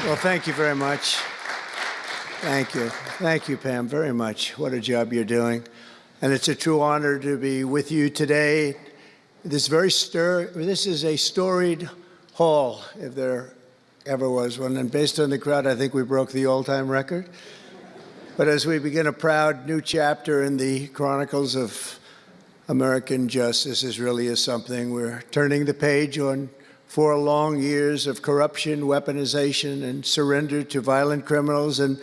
Well, thank you very much. Thank you. Thank you, Pam, very much. What a job you're doing. And it's a true honor to be with you today. This is a storied hall, if there ever was one. And based on the crowd, I think we broke the all-time record. But as we begin a proud new chapter in the chronicles of American justice, this really is something. We're turning the page on 4 long years of corruption, weaponization, and surrender to violent criminals, and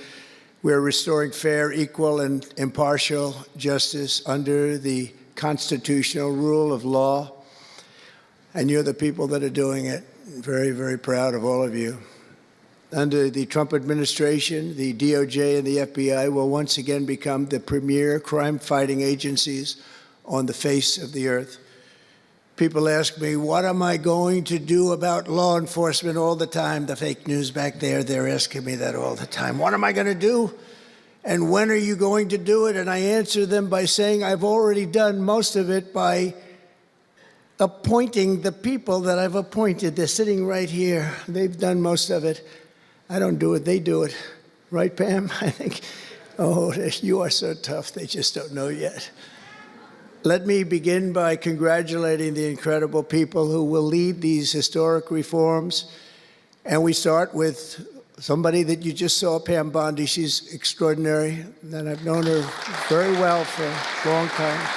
we're restoring fair, equal, and impartial justice under the constitutional rule of law. And you're the people that are doing it. Very, very proud of all of you. Under the Trump administration, the DOJ and the FBI will once again become the premier crime-fighting agencies on the face of the earth. People ask me, what am I going to do about law enforcement all the time? The fake news back there, they're asking me that all the time. What am I going to do? And when are you going to do it? And I answer them by saying I've already done most of it by appointing the people that I've appointed. They're sitting right here. They've done most of it. I don't do it, they do it. Right, Pam? I think, oh, you are so tough, they just don't know yet. Let me begin by congratulating the incredible people who will lead these historic reforms. And we start with somebody that you just saw, Pam Bondi. She's extraordinary, and I've known her very well for a long time.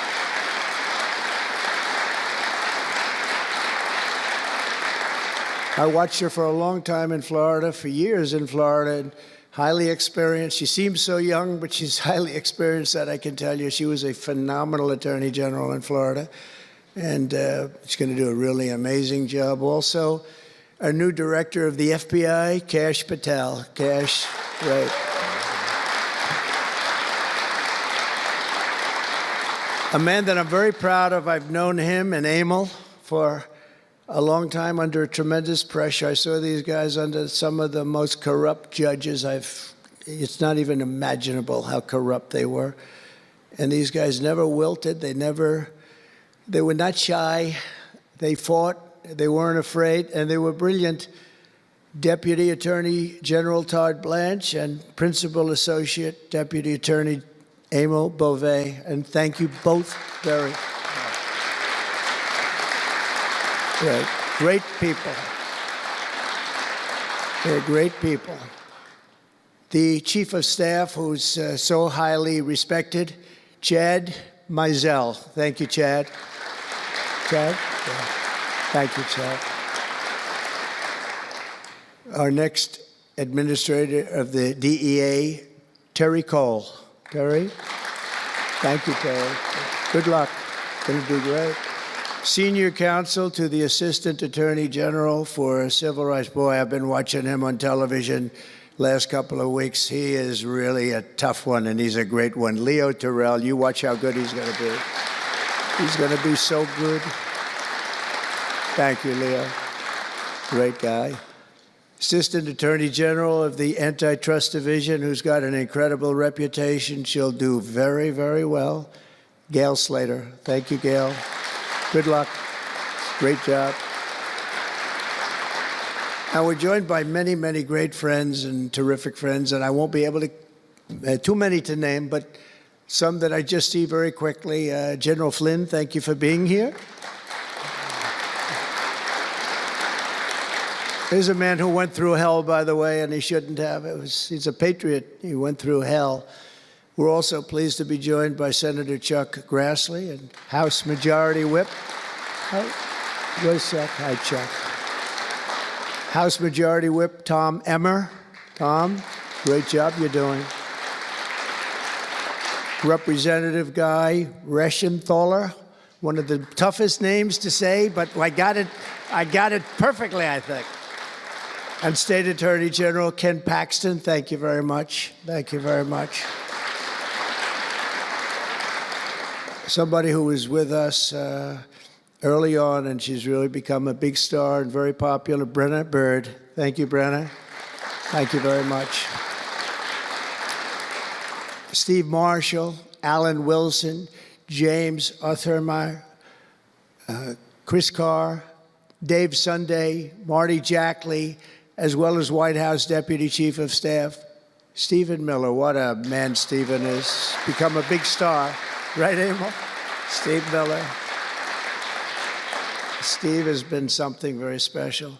I watched her for a long time in Florida, for years in Florida, and highly experienced. She seems so young, but she's highly experienced, that I can tell you. She was a phenomenal attorney general in Florida, and she's going to do a really amazing job. Also, our new director of the FBI, Kash Patel. Kash, right. A man that I'm very proud of. I've known him and Emil for a long time under tremendous pressure. I saw these guys under some of the most corrupt judges. It's not even imaginable how corrupt they were. And these guys never wilted. They were not shy. They fought. They weren't afraid. And they were brilliant. Deputy Attorney General Todd Blanche and Principal Associate Deputy Attorney Emil Beauvais. And thank you both very much. Right. Great people. They're great people. The Chief of Staff, who's so highly respected, Chad Mizell. Thank you, Chad. Chad? Yeah. Thank you, Chad. Our next administrator of the DEA, Terry Cole. Terry? Thank you, Terry. Good luck. Going to do great. Senior counsel to the Assistant Attorney General for Civil Rights. Boy, I've been watching him on television last couple of weeks. He is really a tough one, and he's a great one. Leo Terrell, you watch how good he's going to be. He's going to be so good. Thank you, Leo. Great guy. Assistant Attorney General of the Antitrust Division, who's got an incredible reputation. She'll do very, very well. Gail Slater. Thank you, Gail. Good luck. Great job. And we're joined by many, many great friends and terrific friends, and I won't be able to, too many to name, but some that I just see very quickly. General Flynn, thank you for being here. Here's a man who went through hell, by the way, and he shouldn't have. He's a patriot. He went through hell. We're also pleased to be joined by Senator Chuck Grassley and House Majority Whip. Where's Chuck? Hi, Chuck. House Majority Whip Tom Emmer. Tom, great job you're doing. Representative Guy Reschenthaler, one of the toughest names to say, but I got it perfectly, I think. And State Attorney General Ken Paxton, thank you very much. Thank you very much. Somebody who was with us early on, and she's really become a big star and very popular, Brenna Bird. Thank you, Brenna. Thank you very much. Steve Marshall, Alan Wilson, James Othermeyer, Chris Carr, Dave Sunday, Marty Jackley, as well as White House Deputy Chief of Staff, Stephen Miller. What a man Stephen is. Become a big star. Right, Emil? Steve Miller. Steve has been something very special.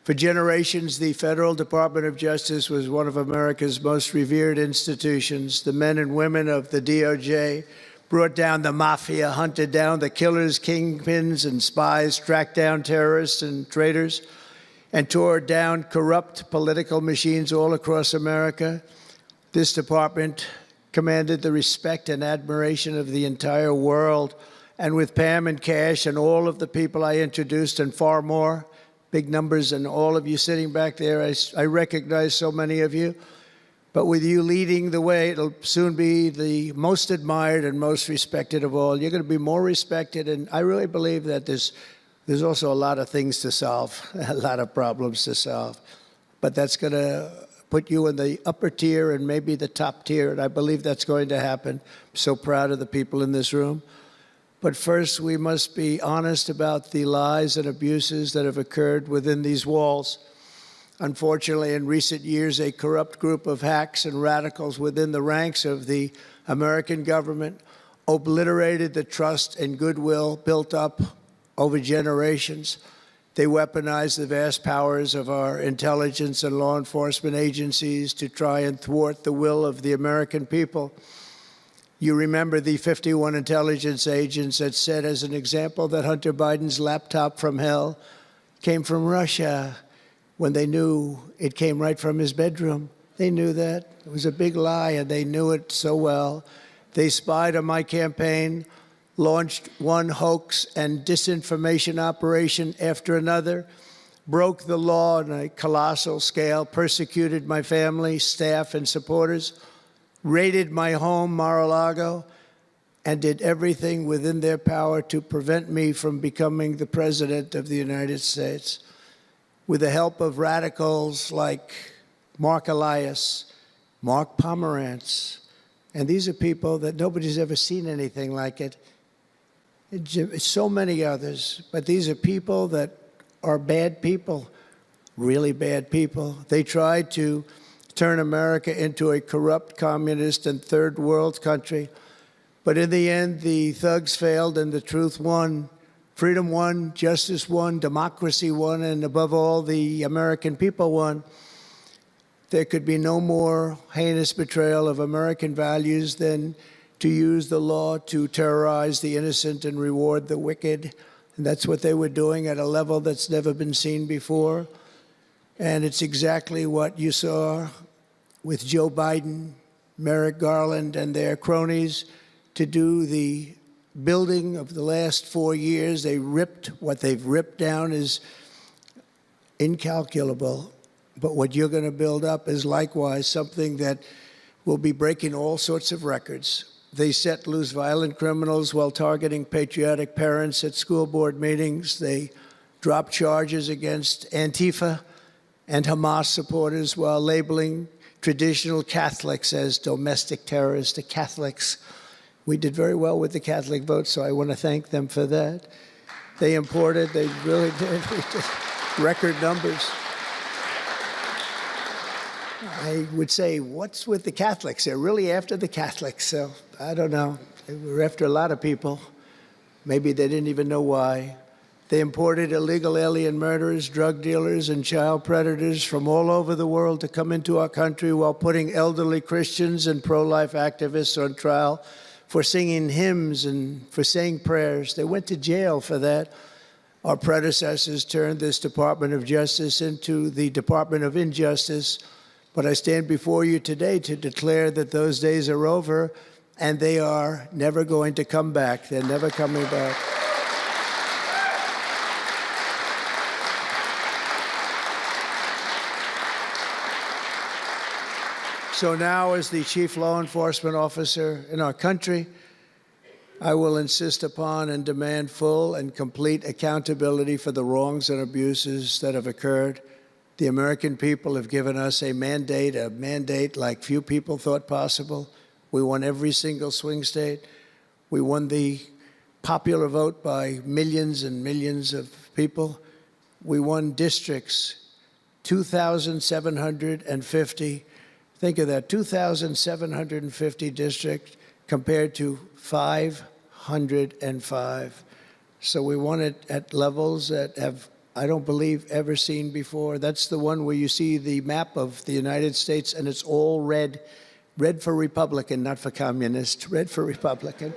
For generations, the Federal Department of Justice was one of America's most revered institutions. The men and women of the DOJ brought down the mafia, hunted down the killers, kingpins, and spies, tracked down terrorists and traitors, and tore down corrupt political machines all across America. This department commanded the respect and admiration of the entire world. And with Pam and Cash and all of the people I introduced and far more, big numbers, and all of you sitting back there, I recognize so many of you. But with you leading the way, it'll soon be the most admired and most respected of all. You're going to be more respected, and I really believe that there's also a lot of things to solve, a lot of problems to solve. But that's going to put you in the upper tier and maybe the top tier, and I believe that's going to happen. I'm so proud of the people in this room. But first, we must be honest about the lies and abuses that have occurred within these walls. Unfortunately, in recent years, a corrupt group of hacks and radicals within the ranks of the American government obliterated the trust and goodwill built up over generations. They weaponized the vast powers of our intelligence and law enforcement agencies to try and thwart the will of the American people. You remember the 51 intelligence agents that said, as an example, that Hunter Biden's laptop from hell came from Russia when they knew it came right from his bedroom. They knew that. It was a big lie, and they knew it so well. They spied on my campaign, launched one hoax and disinformation operation after another, broke the law on a colossal scale, persecuted my family, staff, and supporters, raided my home, Mar-a-Lago, and did everything within their power to prevent me from becoming the President of the United States. With the help of radicals like Mark Elias, Mark Pomerantz, and these are people that nobody's ever seen anything like it. So many others, but these are people that are bad people, really bad people. They tried to turn America into a corrupt, communist, and third world country. But in the end, the thugs failed and the truth won. Freedom won, justice won, democracy won, and above all, the American people won. There could be no more heinous betrayal of American values than to use the law to terrorize the innocent and reward the wicked. And that's what they were doing at a level that's never been seen before. And it's exactly what you saw with Joe Biden, Merrick Garland, and their cronies to do the building of the last 4 years. What they've ripped down is incalculable. But what you're going to build up is likewise something that will be breaking all sorts of records. They set loose violent criminals while targeting patriotic parents at school board meetings. They dropped charges against Antifa and Hamas supporters while labeling traditional Catholics as domestic terrorists. The Catholics, we did very well with the Catholic vote, so I want to thank them for that. They really did, record numbers. I would say, what's with the Catholics? They're really after the Catholics, so I don't know. They were after a lot of people. Maybe they didn't even know why. They imported illegal alien murderers, drug dealers, and child predators from all over the world to come into our country while putting elderly Christians and pro-life activists on trial for singing hymns and for saying prayers. They went to jail for that. Our predecessors turned this Department of Justice into the Department of Injustice. But I stand before you today to declare that those days are over, and they are never going to come back. They're never coming back. So now, as the chief law enforcement officer in our country, I will insist upon and demand full and complete accountability for the wrongs and abuses that have occurred. The American people have given us a mandate like few people thought possible. We won every single swing state. We won the popular vote by millions and millions of people. We won districts 2,750. Think of that, 2,750 districts compared to 505. So we want it at levels that have, I don't believe, ever seen before. That's the one where you see the map of the United States and it's all red. Red for Republican, not for communist, red for Republican.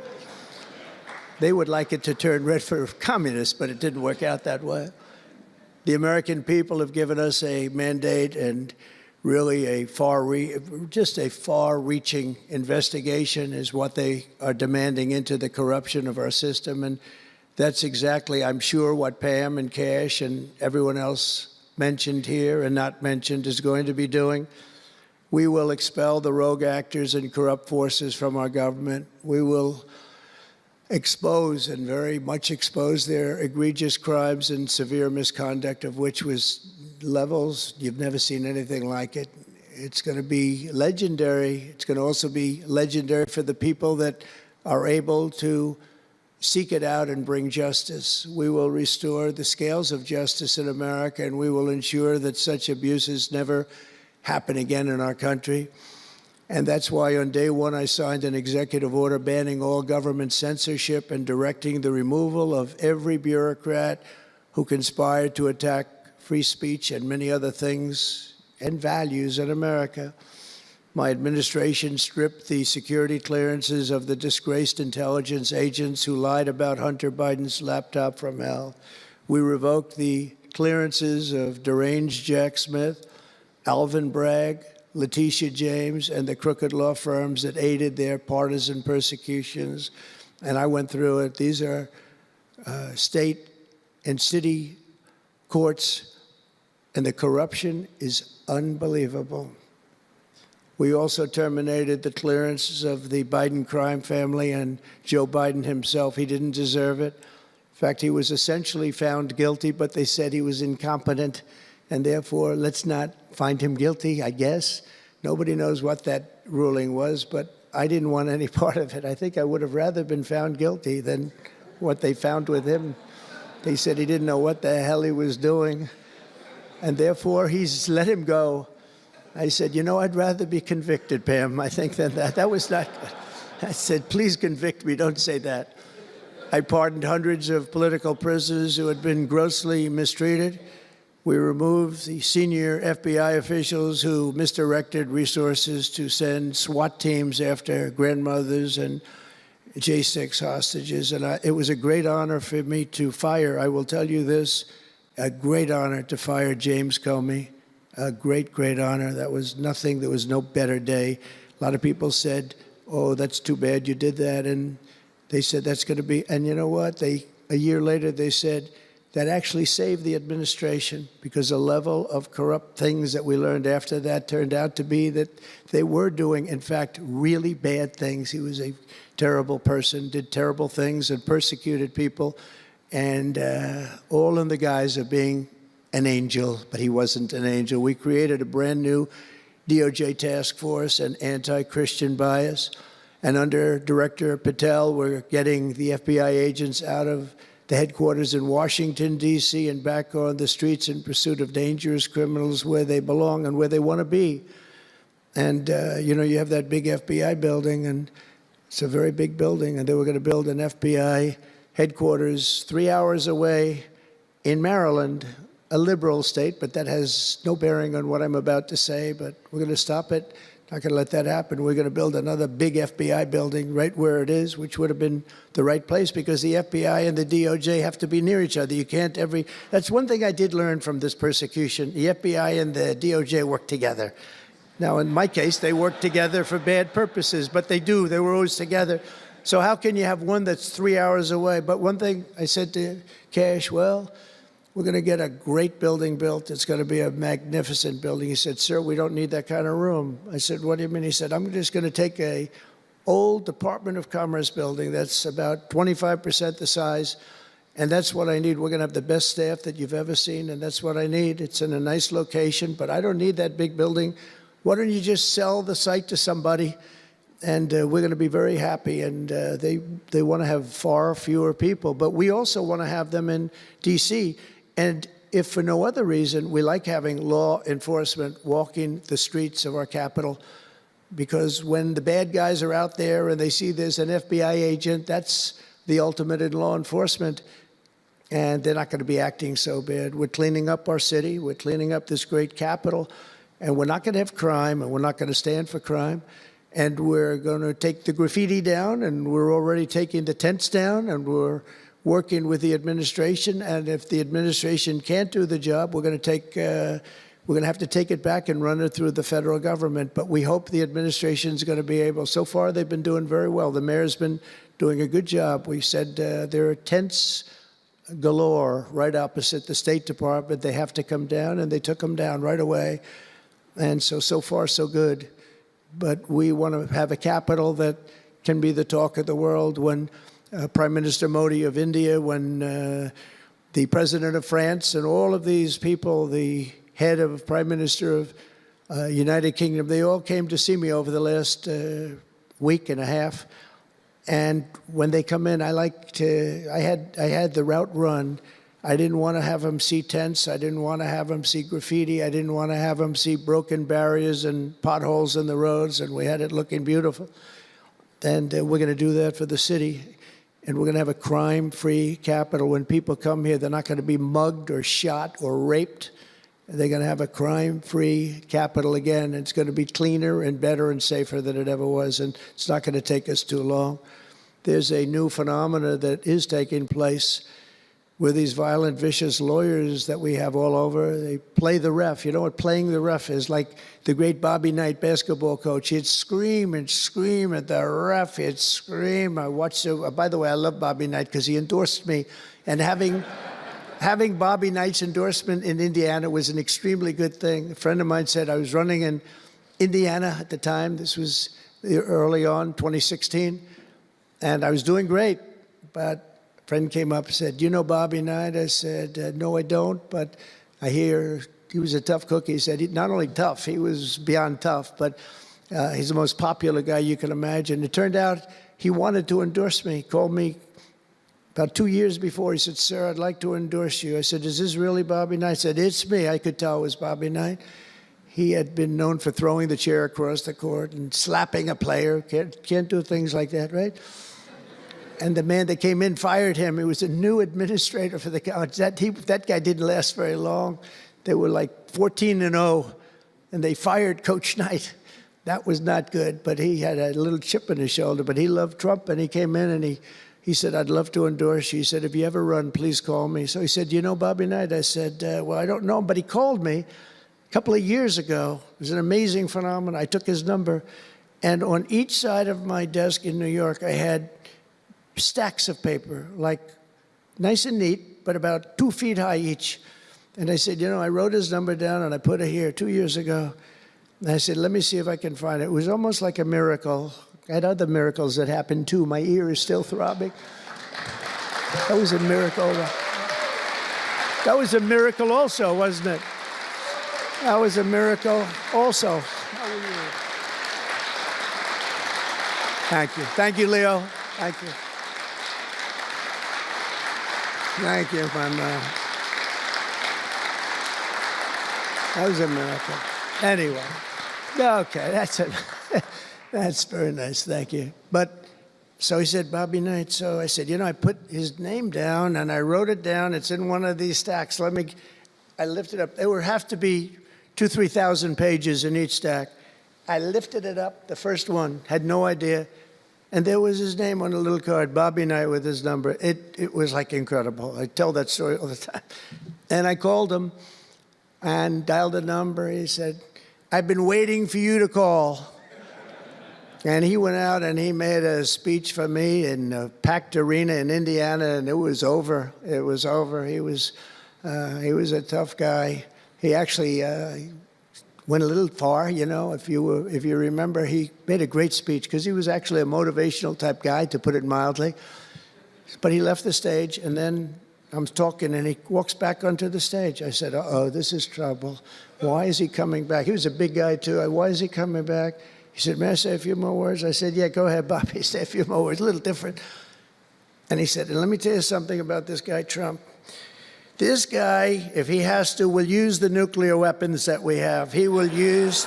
They would like it to turn red for communist, but it didn't work out that way. The American people have given us a mandate and really a far-reaching investigation is what they are demanding into the corruption of our system. And that's exactly, I'm sure, what Pam and Cash and everyone else mentioned here and not mentioned is going to be doing. We will expel the rogue actors and corrupt forces from our government. We will expose and very much expose their egregious crimes and severe misconduct, of which was levels you've never seen anything like it. It's going to be legendary. It's going to also be legendary for the people that are able to seek it out and bring justice. We will restore the scales of justice in America, and we will ensure that such abuses never happen again in our country. And that's why on day one I signed an executive order banning all government censorship and directing the removal of every bureaucrat who conspired to attack free speech and many other things and values in America. My administration stripped the security clearances of the disgraced intelligence agents who lied about Hunter Biden's laptop from hell. We revoked the clearances of deranged Jack Smith, Alvin Bragg, Letitia James, and the crooked law firms that aided their partisan persecutions. And I went through it. These are state and city courts, and the corruption is unbelievable. We also terminated the clearances of the Biden crime family and Joe Biden himself. He didn't deserve it. In fact, he was essentially found guilty, but they said he was incompetent, and therefore let's not find him guilty, I guess. Nobody knows what that ruling was, but I didn't want any part of it. I think I would have rather been found guilty than what they found with him. They said he didn't know what the hell he was doing, and therefore he's let him go. I said, you know, I'd rather be convicted, Pam, I think, than that. That was not good. I said, please convict me, don't say that. I pardoned hundreds of political prisoners who had been grossly mistreated. We removed the senior FBI officials who misdirected resources to send SWAT teams after grandmothers and J6 hostages. And it was a great honor for me to fire, I will tell you this, a great honor to fire James Comey. A great, great honor. That was nothing. There was no better day. A lot of people said, oh, that's too bad you did that. And they said that's going to be, and you know what? A year later, they said that actually saved the administration because the level of corrupt things that we learned after that turned out to be that they were doing, in fact, really bad things. He was a terrible person, did terrible things and persecuted people, and all in the guise of being an angel, but he wasn't an angel. We created a brand new DOJ task force and anti-Christian bias. And under Director Patel, we're getting the FBI agents out of the headquarters in Washington, D.C., and back on the streets in pursuit of dangerous criminals where they belong and where they want to be. And, you know, you have that big FBI building, and it's a very big building, and they were going to build an FBI headquarters 3 hours away in Maryland, a liberal state, but that has no bearing on what I'm about to say, but we're going to stop it. Not going to let that happen. We're going to build another big FBI building right where it is, which would have been the right place because the FBI and the DOJ have to be near each other. You can't that's one thing I did learn from this persecution. The FBI and the DOJ work together. Now, in my case, they work together for bad purposes, but they do. They were always together. So how can you have one that's 3 hours away? But one thing I said to Cash, well, we're going to get a great building built. It's going to be a magnificent building. He said, sir, we don't need that kind of room. I said, what do you mean? He said, I'm just going to take a old Department of Commerce building that's about 25% the size, and that's what I need. We're going to have the best staff that you've ever seen, and that's what I need. It's in a nice location, but I don't need that big building. Why don't you just sell the site to somebody, and we're going to be very happy. And they want to have far fewer people, but we also want to have them in D.C., and if for no other reason, we like having law enforcement walking the streets of our capital, because when the bad guys are out there and they see there's an FBI agent, that's the ultimate in law enforcement, and they're not going to be acting so bad. We're cleaning up our city. We're cleaning up this great capital, and we're not going to have crime, and we're not going to stand for crime. And we're going to take the graffiti down, and we're already taking the tents down, and we're working with the administration. And if the administration can't do the job, we're going to have to take it back and run it through the federal government. But we hope the administration is going to be able. So far, they've been doing very well. The mayor's been doing a good job. We said there are tents galore right opposite the State Department. They have to come down, and they took them down right away. And so far, so good. But we want to have a capital that can be the talk of the world. When Prime Minister Modi of India, when the President of France, and all of these people, the head of Prime Minister of United Kingdom, they all came to see me over the last week and a half. And when they come in, I had the route run. I didn't want to have them see tents. I didn't want to have them see graffiti. I didn't want to have them see broken barriers and potholes in the roads, and we had it looking beautiful. And we're going to do that for the city. And we're going to have a crime-free capital. When people come here, they're not going to be mugged or shot or raped. They're going to have a crime-free capital again. It's going to be cleaner and better and safer than it ever was, and it's not going to take us too long. There's a new phenomena that is taking place with these violent, vicious lawyers that we have all over. They play the ref. You know what playing the ref is? Like the great Bobby Knight basketball coach. He'd scream and scream at the ref. He'd scream. I watched it. By the way, I love Bobby Knight because he endorsed me. And having Bobby Knight's endorsement in Indiana was an extremely good thing. A friend of mine said I was running in Indiana at the time. This was early on, 2016. And I was doing great, but friend came up and said, "Do you know Bobby Knight?" I said, "No, I don't, but I hear he was a tough cookie." He said, not only tough, he was beyond tough, but he's the most popular guy you can imagine. It turned out he wanted to endorse me. He called me about 2 years before. He said, "Sir, I'd like to endorse you." I said, "Is this really Bobby Knight?" He said, "It's me." I could tell it was Bobby Knight. He had been known for throwing the chair across the court and slapping a player. Can't do things like that, right? And the man that came in fired him. He was a new administrator for the college. That guy didn't last very long. They were like 14-0, and they fired Coach Knight. That was not good, but he had a little chip in his shoulder. But he loved Trump, and he came in, and he said, "I'd love to endorse you." He said, "If you ever run, please call me." So he said, "You know Bobby Knight?" I said, "Well, I don't know him," but he called me a couple of years ago. It was an amazing phenomenon. I took his number, and on each side of my desk in New York, I had stacks of paper, like nice and neat, but about 2 feet high each. And I said, I wrote his number down and I put it here 2 years ago. And I said, let me see if I can find it. It was almost like a miracle. I had other miracles that happened too. My ear is still throbbing. That was a miracle. That was a miracle also, wasn't it? That was a miracle also. How are you? Thank you. Thank you, Leo. Thank you. Thank you, that was a miracle. Anyway, okay, that's it. That's very nice, thank you. But, so he said, Bobby Knight. So I said, I put his name down and I wrote it down. It's in one of these stacks. I lifted up. There would have to be 2,000 to 3,000 pages in each stack. I lifted it up, the first one, had no idea. And there was his name on a little card, Bobby Knight with his number. It was like incredible. I tell that story all the time. And I called him and dialed a number. He said, "I've been waiting for you to call." And he went out and he made a speech for me in a packed arena in Indiana, and it was over. It was over. He was a tough guy. He actually went a little far, if you remember. He made a great speech because he was actually a motivational type guy, to put it mildly. But he left the stage, and then I'm talking, and he walks back onto the stage. I said, uh-oh, this is trouble. Why is he coming back? He was a big guy, too. Why is he coming back? He said, "May I say a few more words?" I said, "Yeah, go ahead, Bobby, say a few more words." A little different. And he said, "And let me tell you something about this guy, Trump. This guy, if he has to, will use the nuclear weapons that we have. He will use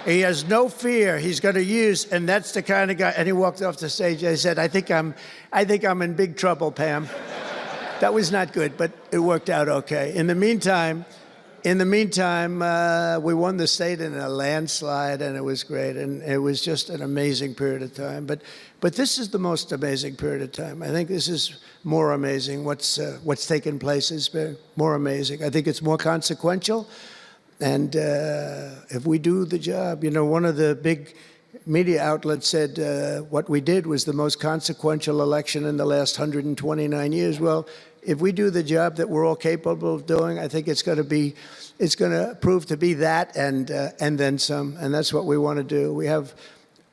he has no fear. He's going to use, and that's the kind of guy. And he walked off the stage. I said, I think I'm in big trouble, Pam. That was not good, but it worked out okay. In the meantime, we won the state in a landslide, and it was great. And it was just an amazing period of time. But this is the most amazing period of time. I think this is more amazing. What's taken place is more amazing. I think it's more consequential. And if we do the job, one of the big media outlets said what we did was the most consequential election in the last 129 years. Well, if we do the job that we're all capable of doing, I think it's going to prove to be that and then some. And that's what we want to do. We have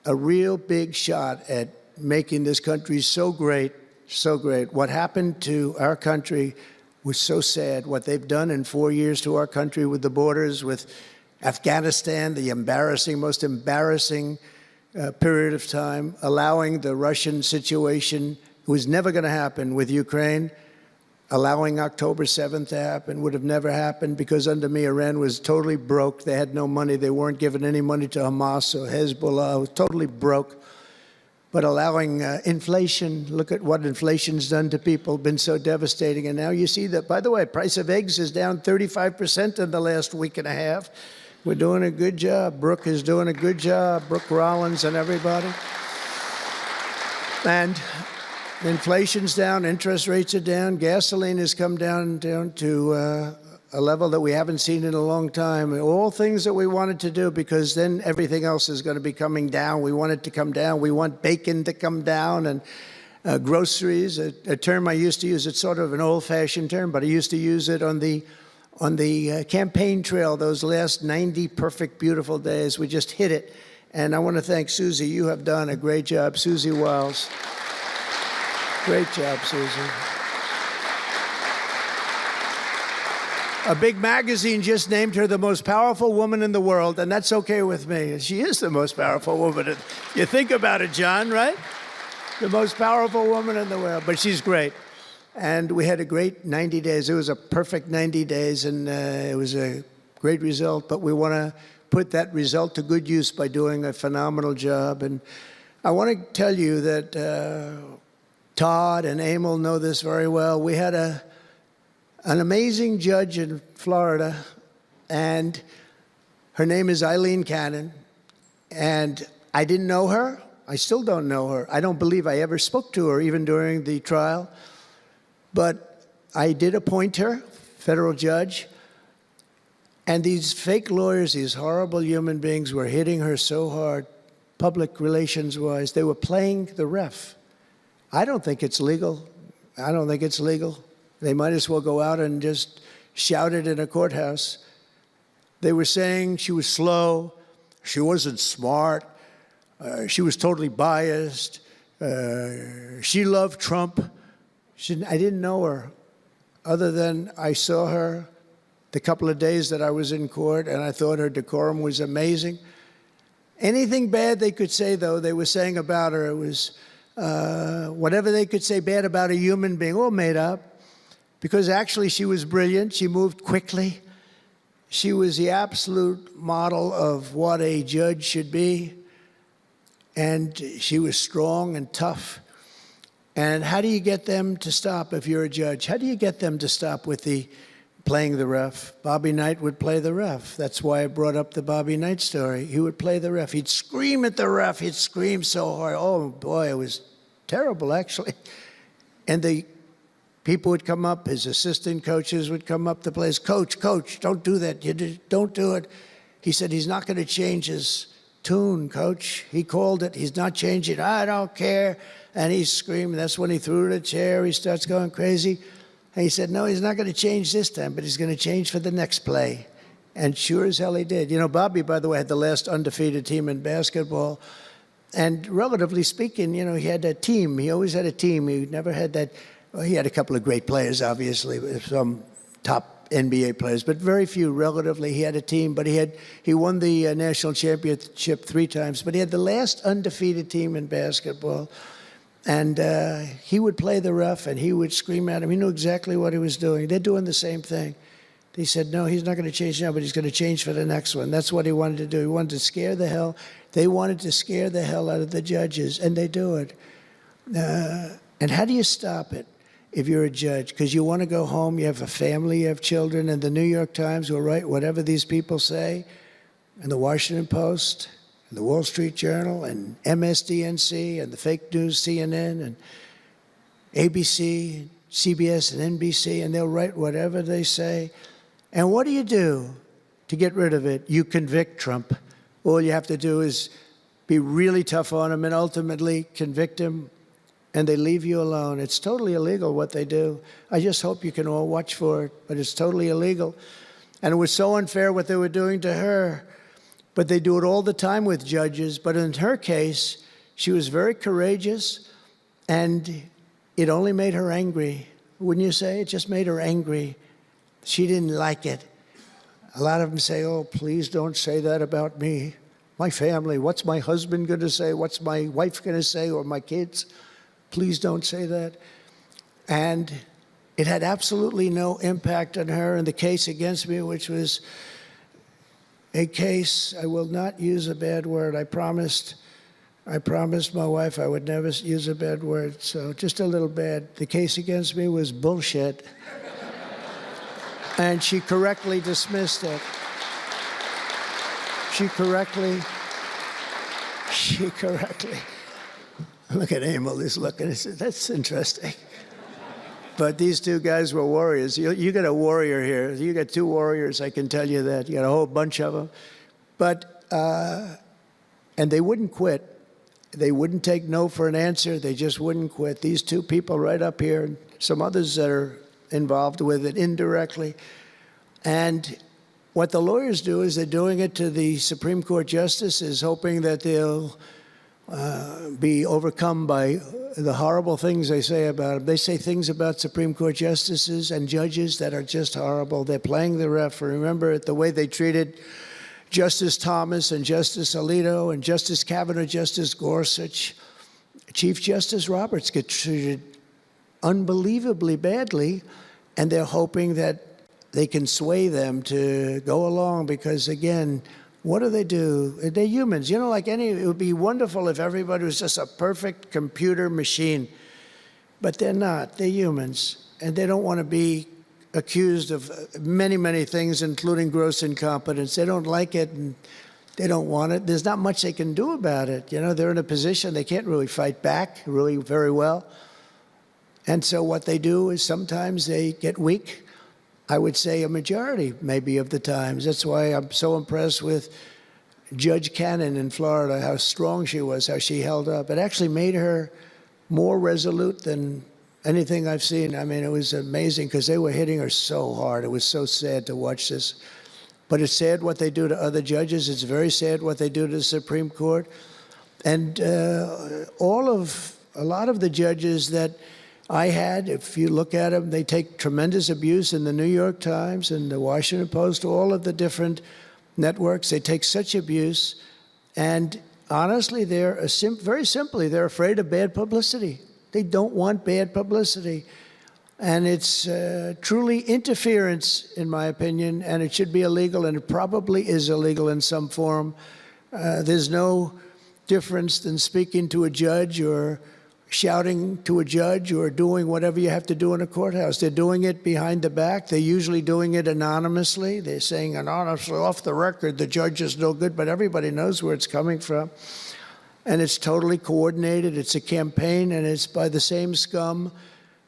a real big shot at making this country so great, so great. What happened to our country was so sad. What they've done in 4 years to our country with the borders, with Afghanistan, the most embarrassing period of time, allowing the Russian situation, it was never going to happen with Ukraine. Allowing October 7th to happen would have never happened because under me, Iran was totally broke. They had no money. They weren't giving any money to Hamas or Hezbollah. It was totally broke. But allowing inflation, look at what inflation's done to people, been so devastating. And now you see that, by the way, price of eggs is down 35% in the last week and a half. We're doing a good job. Brooke is doing a good job. Brooke Rollins and everybody. And inflation's down, interest rates are down, gasoline has come down to a level that we haven't seen in a long time. All things that we wanted to do, because then everything else is going to be coming down. We want it to come down. We want bacon to come down, and groceries, a term I used to use. It's sort of an old-fashioned term, but I used to use it on the campaign trail, those last 90 perfect, beautiful days. We just hit it. And I want to thank Susie. You have done a great job, Susie Wiles. Great job, Susie. A big magazine just named her the most powerful woman in the world, and that's okay with me. She is the most powerful woman. You think about it, John, right? The most powerful woman in the world, but she's great. And we had a great 90 days. It was a perfect 90 days, and it was a great result, but we want to put that result to good use by doing a phenomenal job. And I want to tell you that Todd and Emil know this very well. We had an amazing judge in Florida, and her name is Eileen Cannon, and I didn't know her. I still don't know her. I don't believe I ever spoke to her, even during the trial, but I did appoint her, federal judge, and these fake lawyers, these horrible human beings, were hitting her so hard, public relations-wise. They were playing the ref. I don't think it's legal. I don't think it's legal. They might as well go out and just shout it in a courthouse. They were saying she was slow, she wasn't smart, she was totally biased, she loved Trump. I didn't know her, other than I saw her the couple of days that I was in court, and I thought her decorum was amazing. Anything bad they could say, though, they were saying about her, it was whatever they could say bad about a human being, all made up, because actually she was brilliant. She moved quickly. She was the absolute model of what a judge should be, and she was strong and tough. And how do you get them to stop if you're a judge? How do you get them to stop with the playing the ref? Bobby Knight would play the ref. That's why I brought up the Bobby Knight story. He would play the ref. He'd scream at the ref. He'd scream so hard. Oh, boy, it was terrible, actually. And the people would come up, his assistant coaches would come up to play. Coach, don't do that. Don't do it. He said he's not going to change his tune, Coach. He called it. He's not changing. I don't care. And he's screaming. That's when he threw the chair. He starts going crazy. And he said, no, he's not going to change this time, but he's going to change for the next play. And sure as hell he did. You know, Bobby, by the way, had the last undefeated team in basketball. And relatively speaking, you know, he had a team. He always had a team. He never had that. Well, he had a couple of great players, obviously, some top NBA players, but very few relatively. He had a team, but he won the national championship 3 times. But he had the last undefeated team in basketball. And he would play the ref, and he would scream at him. He knew exactly what he was doing. They're doing the same thing. He said, no, he's not going to change now, but he's going to change for the next one. That's what he wanted to do. He wanted to scare the hell. They wanted to scare the hell out of the judges, and they do it. And how do you stop it if you're a judge? Because you want to go home, you have a family, you have children, and the New York Times will write whatever these people say, and the Washington Post, and the Wall Street Journal, and MSDNC, and the fake news CNN, and ABC, CBS, and NBC, and they'll write whatever they say. And what do you do to get rid of it? You convict Trump. All you have to do is be really tough on him and ultimately convict him, and they leave you alone. It's totally illegal what they do. I just hope you can all watch for it, but it's totally illegal. And it was so unfair what they were doing to her. But they do it all the time with judges. But in her case, she was very courageous, and it only made her angry. Wouldn't you say? It just made her angry. She didn't like it. A lot of them say, oh, please don't say that about me. My family, what's my husband going to say? What's my wife going to say, or my kids? Please don't say that. And it had absolutely no impact on her. And the case against me, which was a case, I will not use a bad word. I promised my wife I would never use a bad word, so just a little bad. The case against me was bullshit. And she correctly dismissed it. She correctly. Look at Emil, he's looking. He said, that's interesting. But these two guys were warriors. You got a warrior here. You got two warriors, I can tell you that. You got a whole bunch of them. But, and they wouldn't quit. They wouldn't take no for an answer. They just wouldn't quit. These two people right up here, and some others that are involved with it indirectly. And what the lawyers do is they're doing it to the Supreme Court justices, hoping that they'll be overcome by the horrible things they say about them. They say things about Supreme Court justices and judges that are just horrible. They're playing the ref. Remember the way they treated Justice Thomas and Justice Alito and Justice Kavanaugh, Justice Gorsuch. Chief Justice Roberts get treated unbelievably badly, and they're hoping that they can sway them to go along because, again, what do? They're humans. You know, like it would be wonderful if everybody was just a perfect computer machine, but they're not. They're humans, and they don't want to be accused of many, many things, including gross incompetence. They don't like it, and they don't want it. There's not much they can do about it. You know, they're in a position they can't really fight back really very well. And so what they do is sometimes they get weak. I would say a majority, maybe, of the times. That's why I'm so impressed with Judge Cannon in Florida, how strong she was, how she held up. It actually made her more resolute than anything I've seen. I mean, it was amazing because they were hitting her so hard. It was so sad to watch this. But it's sad what they do to other judges. It's very sad what they do to the Supreme Court. And a lot of the judges that I had, if you look at them, they take tremendous abuse in the New York Times and the Washington Post, all of the different networks. They take such abuse. And honestly, very simply, they're afraid of bad publicity. They don't want bad publicity. And it's truly interference, in my opinion, and it should be illegal, and it probably is illegal in some form. There's no difference than speaking to a judge or shouting to a judge or doing whatever you have to do in a courthouse. They're doing it behind the back. They're usually doing it anonymously. They're saying anonymously, off the record, the judge is no good, but everybody knows where it's coming from. And it's totally coordinated. It's a campaign, and it's by the same scum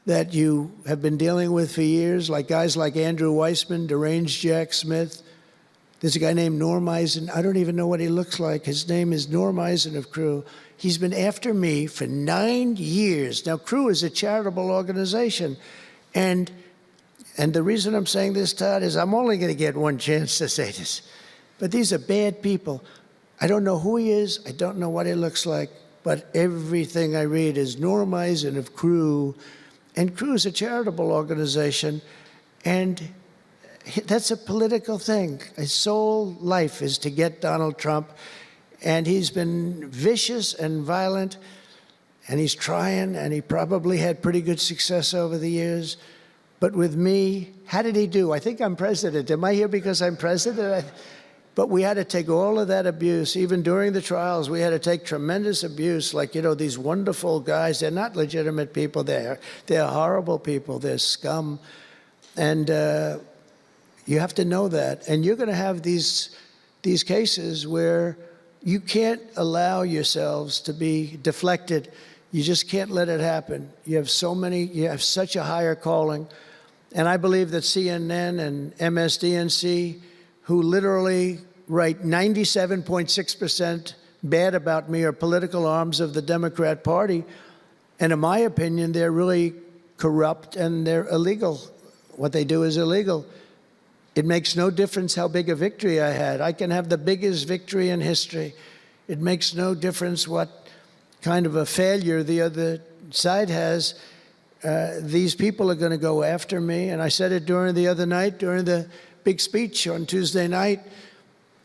that you have been dealing with for years, like guys like Andrew Weissman, deranged Jack Smith. There's a guy named Norm Eisen. I don't even know what he looks like. His name is Norm Eisen of Crew. He's been after me for 9 years. Now, Crew is a charitable organization. And the reason I'm saying this, Todd, is I'm only going to get one chance to say this. But these are bad people. I don't know who he is. I don't know what he looks like. But everything I read is Norm Eisen of Crew. And Crew is a charitable organization. And that's a political thing. His sole life is to get Donald Trump. And he's been vicious and violent. and he's trying, and he probably had pretty good success over the years. But with me, how did he do? I think I'm president. Am I here because I'm president? But we had to take all of that abuse. Even during the trials, we had to take tremendous abuse. Like, you know, these wonderful guys, they're not legitimate people. They're horrible people. They're scum. And you have to know that. And you're going to have these cases where you can't allow yourselves to be deflected. You just can't let it happen. You have such a higher calling. And I believe that CNN and MSDNC, who literally write 97.6% bad about me, are political arms of the Democrat Party. And in my opinion, they're really corrupt and they're illegal. What they do is illegal. It makes no difference how big a victory I had. I can have the biggest victory in history. It makes no difference what kind of a failure the other side has. These people are going to go after me. And I said it during the other night, during the big speech on Tuesday night.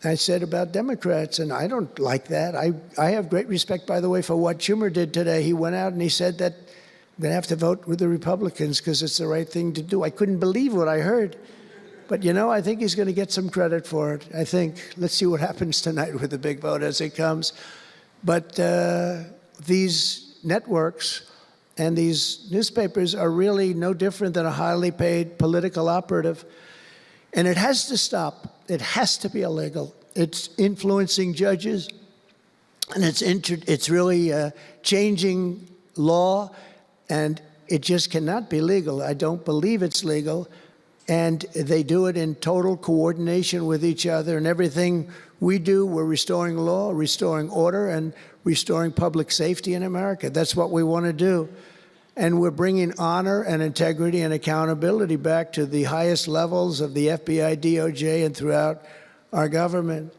I said about Democrats, and I don't like that. I have great respect, by the way, for what Schumer did today. He went out and he said that I'm going to have to vote with the Republicans because it's the right thing to do. I couldn't believe what I heard. But, you know, I think he's going to get some credit for it. I think, let's see what happens tonight with the big vote as it comes. But these networks and these newspapers are really no different than a highly paid political operative. And it has to stop. It has to be illegal. It's influencing judges, and it's really changing law, and it just cannot be legal. I don't believe it's legal. And they do it in total coordination with each other. And everything we do, we're restoring law, restoring order, and restoring public safety in America. That's what we want to do. And we're bringing honor and integrity and accountability back to the highest levels of the FBI, DOJ, and throughout our government.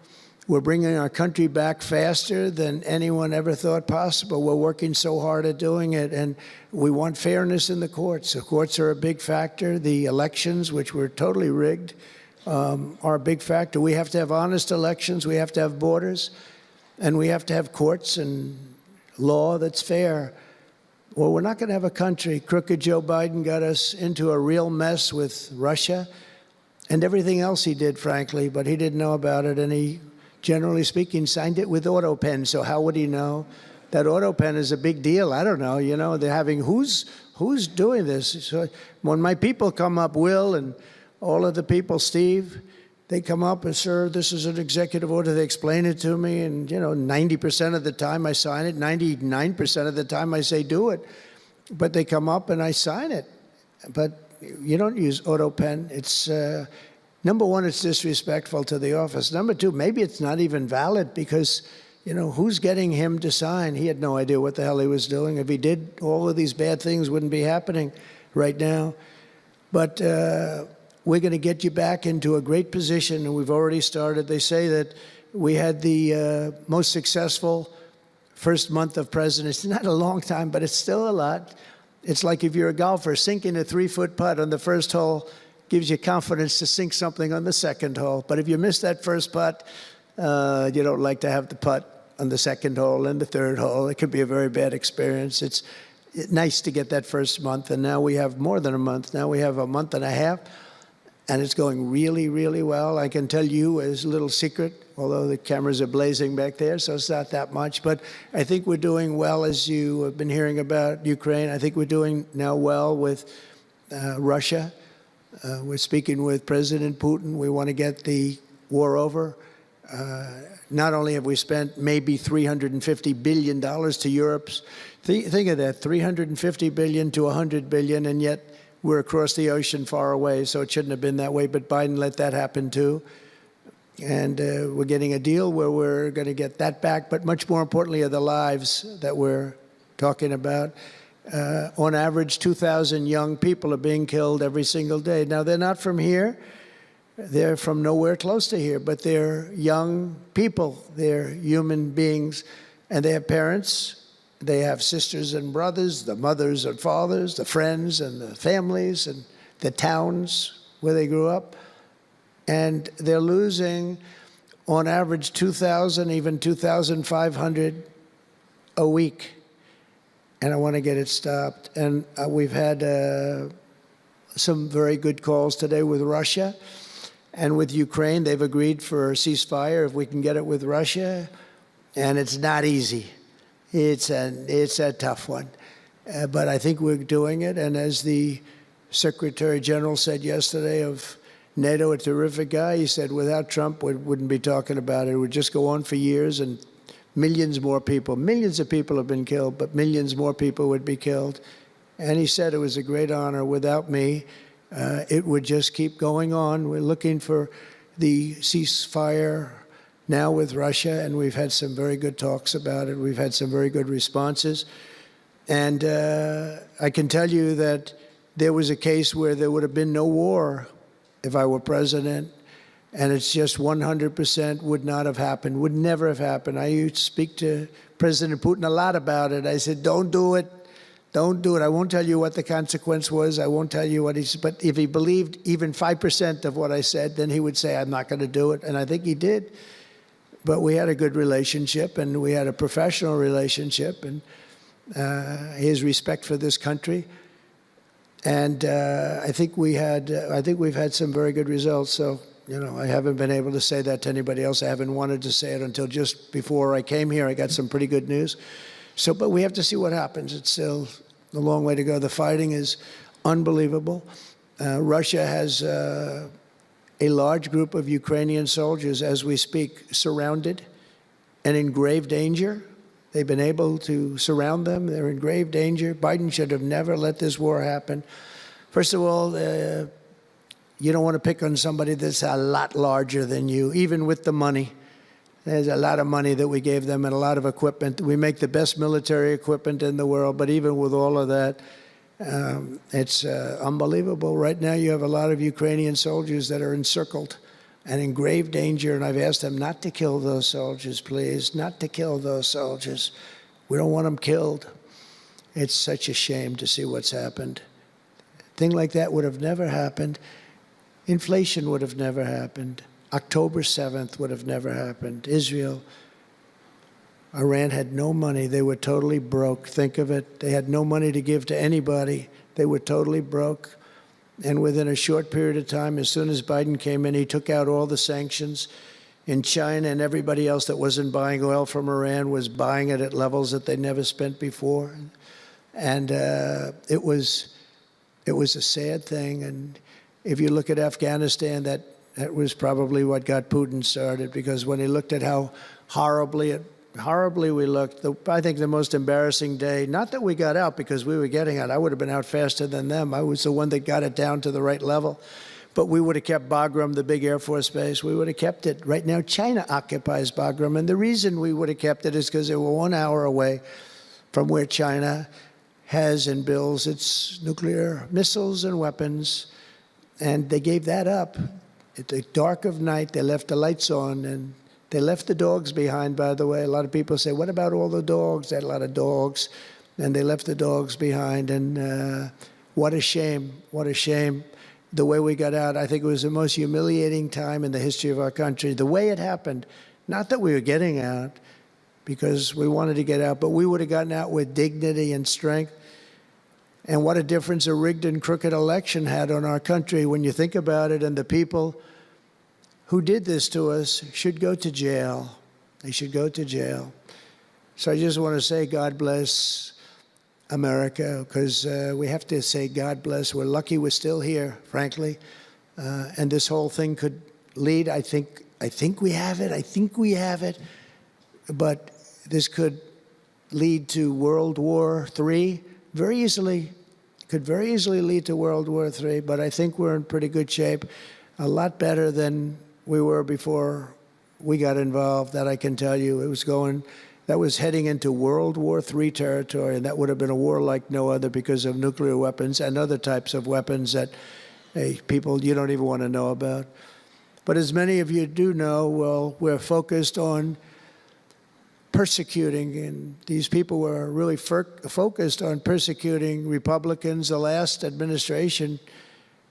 We're bringing our country back faster than anyone ever thought possible. We're working so hard at doing it, and we want fairness in the courts. The courts are a big factor. The elections, which were totally rigged, are a big factor. We have to have honest elections. We have to have borders, and we have to have courts and law that's fair. Well, we're not going to have a country. Crooked Joe Biden got us into a real mess with Russia and everything else he did, frankly, but he didn't know about it, and he, generally speaking, signed it with AutoPen. So how would he know? That AutoPen is a big deal. I don't know. You know, they're having, who's doing this? So when my people come up, Will and all of the people, Steve, they come up and, sir, this is an executive order. They explain it to me, and, you know, 90% of the time I sign it. 99% of the time I say do it. But they come up and I sign it. But you don't use AutoPen. It's, number one, it's disrespectful to the office. Number two, maybe it's not even valid because, you know, who's getting him to sign? He had no idea what the hell he was doing. If he did, all of these bad things wouldn't be happening right now. But we're going to get you back into a great position, and we've already started. They say that we had the most successful first month of presidency. Not a long time, but it's still a lot. It's like if you're a golfer, sinking a 3-foot putt on the first hole gives you confidence to sink something on the second hole. But if you miss that first putt, you don't like to have the putt on the second hole and the third hole. It could be a very bad experience. It's nice to get that first month, and now we have more than a month. Now we have a month and a half, and it's going really, really well. I can tell you as a little secret, although the cameras are blazing back there, so it's not that much. But I think we're doing well, as you have been hearing about Ukraine. I think we're doing now well with Russia. We're speaking with President Putin. We want to get the war over. Not only have we spent maybe $350 billion to Europe's, think of that, $350 billion to $100 billion, and yet we're across the ocean far away, so it shouldn't have been that way, but Biden let that happen too. And we're getting a deal where we're going to get that back, but much more importantly are the lives that we're talking about. On average, 2,000 young people are being killed every single day. Now, they're not from here. They're from nowhere close to here, but they're young people. They're human beings, and they have parents. They have sisters and brothers, the mothers and fathers, the friends and the families and the towns where they grew up. And they're losing, on average, 2,000, even 2,500 a week. and I want to get it stopped. And we've had some very good calls today with Russia and with Ukraine. They've agreed for a ceasefire if we can get it with Russia, and it's not easy. It's a tough one, but I think we're doing it. And as the Secretary General said yesterday of NATO, a terrific guy, he said without Trump, we wouldn't be talking about it. It would just go on for years, and millions of people have been killed, but millions more people would be killed. And he said it was a great honor. Without me, it would just keep going on. We're looking for the ceasefire now with Russia, and we've had some very good talks about it. We've had some very good responses. And I can tell you that there was a case where there would have been no war if I were president, and it's just 100% would not have happened, would never have happened. I used to speak to President Putin a lot about it. I said, don't do it. Don't do it. I won't tell you what the consequence was. I won't tell you what but if he believed even 5% of what I said, then he would say, I'm not going to do it. And I think he did. But we had a good relationship, and we had a professional relationship, and his respect for this country. And I think we've had some very good results. So, I haven't been able to say that to anybody else. I haven't wanted to say it until just before I came here. I got some pretty good news. So, but we have to see what happens. It's still a long way to go. The fighting is unbelievable. Russia has a large group of Ukrainian soldiers, as we speak, surrounded and in grave danger. They've been able to surround them. They're in grave danger. Biden should have never let this war happen. First of all, you don't want to pick on somebody that's a lot larger than you, even with the money. There's a lot of money that we gave them and a lot of equipment. We make the best military equipment in the world, but even with all of that, it's unbelievable. Right now, you have a lot of Ukrainian soldiers that are encircled and in grave danger, and I've asked them not to kill those soldiers, please, not to kill those soldiers. We don't want them killed. It's such a shame to see what's happened. A thing like that would have never happened. Inflation would have never happened. October 7th would have never happened. Israel, Iran had no money. They were totally broke. Think of it. They had no money to give to anybody. They were totally broke. And within a short period of time, as soon as Biden came in, he took out all the sanctions. In China and everybody else that wasn't buying oil from Iran was buying it at levels that they never spent before. And it was a sad thing. And if you look at Afghanistan, that was probably what got Putin started, because when he looked at how horribly we looked, I think the most embarrassing day, not that we got out because we were getting out. I would have been out faster than them. I was the one that got it down to the right level. But we would have kept Bagram, the big Air Force base. We would have kept it. Right now, China occupies Bagram. And the reason we would have kept it is because they were 1 hour away from where China has and builds its nuclear missiles and weapons. And they gave that up. At the dark of night, they left the lights on, and they left the dogs behind, by the way. A lot of people say, what about all the dogs? They had a lot of dogs, and they left the dogs behind. And what a shame, what a shame. The way we got out, I think it was the most humiliating time in the history of our country. The way it happened, not that we were getting out, because we wanted to get out, but we would have gotten out with dignity and strength. And what a difference a rigged and crooked election had on our country when you think about it. And the people who did this to us should go to jail. They should go to jail. So I just want to say God bless America, because we have to say God bless. We're lucky we're still here, frankly. And this whole thing could lead, I think we have it. I think we have it. But this could lead to World War III. Very easily, could very easily lead to World War III, but I think we're in pretty good shape, a lot better than we were before we got involved, that I can tell you. That was heading into World War III territory, and that would have been a war like no other because of nuclear weapons and other types of weapons that people you don't even want to know about. But as many of you do know, well, we're focused on persecuting, and these people were really focused on persecuting Republicans. The last administration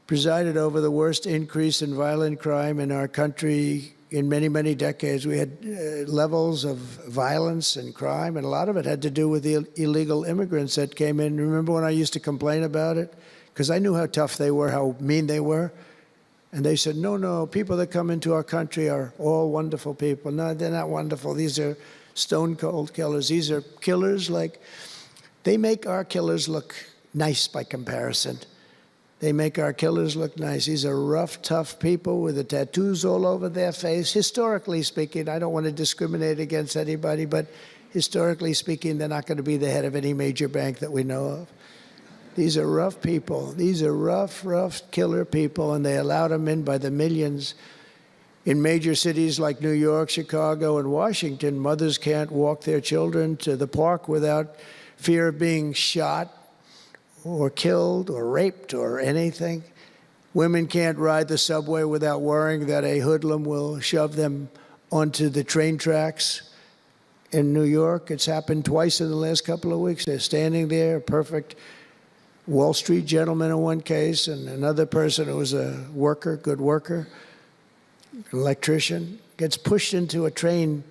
presided over the worst increase in violent crime in our country in many, many decades. We had levels of violence and crime, and a lot of it had to do with the illegal immigrants that came in. Remember when I used to complain about it? Because I knew how tough they were, how mean they were. And they said, no, no, people that come into our country are all wonderful people. No, they're not wonderful. These are stone-cold killers. These are killers they make our killers look nice by comparison. They make our killers look nice. These are rough, tough people with the tattoos all over their face. Historically speaking, I don't want to discriminate against anybody, but historically speaking, they're not going to be the head of any major bank that we know of. These are rough people. These are rough, killer people, and they allow them in by the millions. In major cities like New York, Chicago, and Washington, mothers can't walk their children to the park without fear of being shot or killed or raped or anything. Women can't ride the subway without worrying that a hoodlum will shove them onto the train tracks. In New York, it's happened twice in the last couple of weeks. They're standing there, a perfect Wall Street gentleman in one case, and another person who was a worker, good worker, an electrician, gets pushed into a train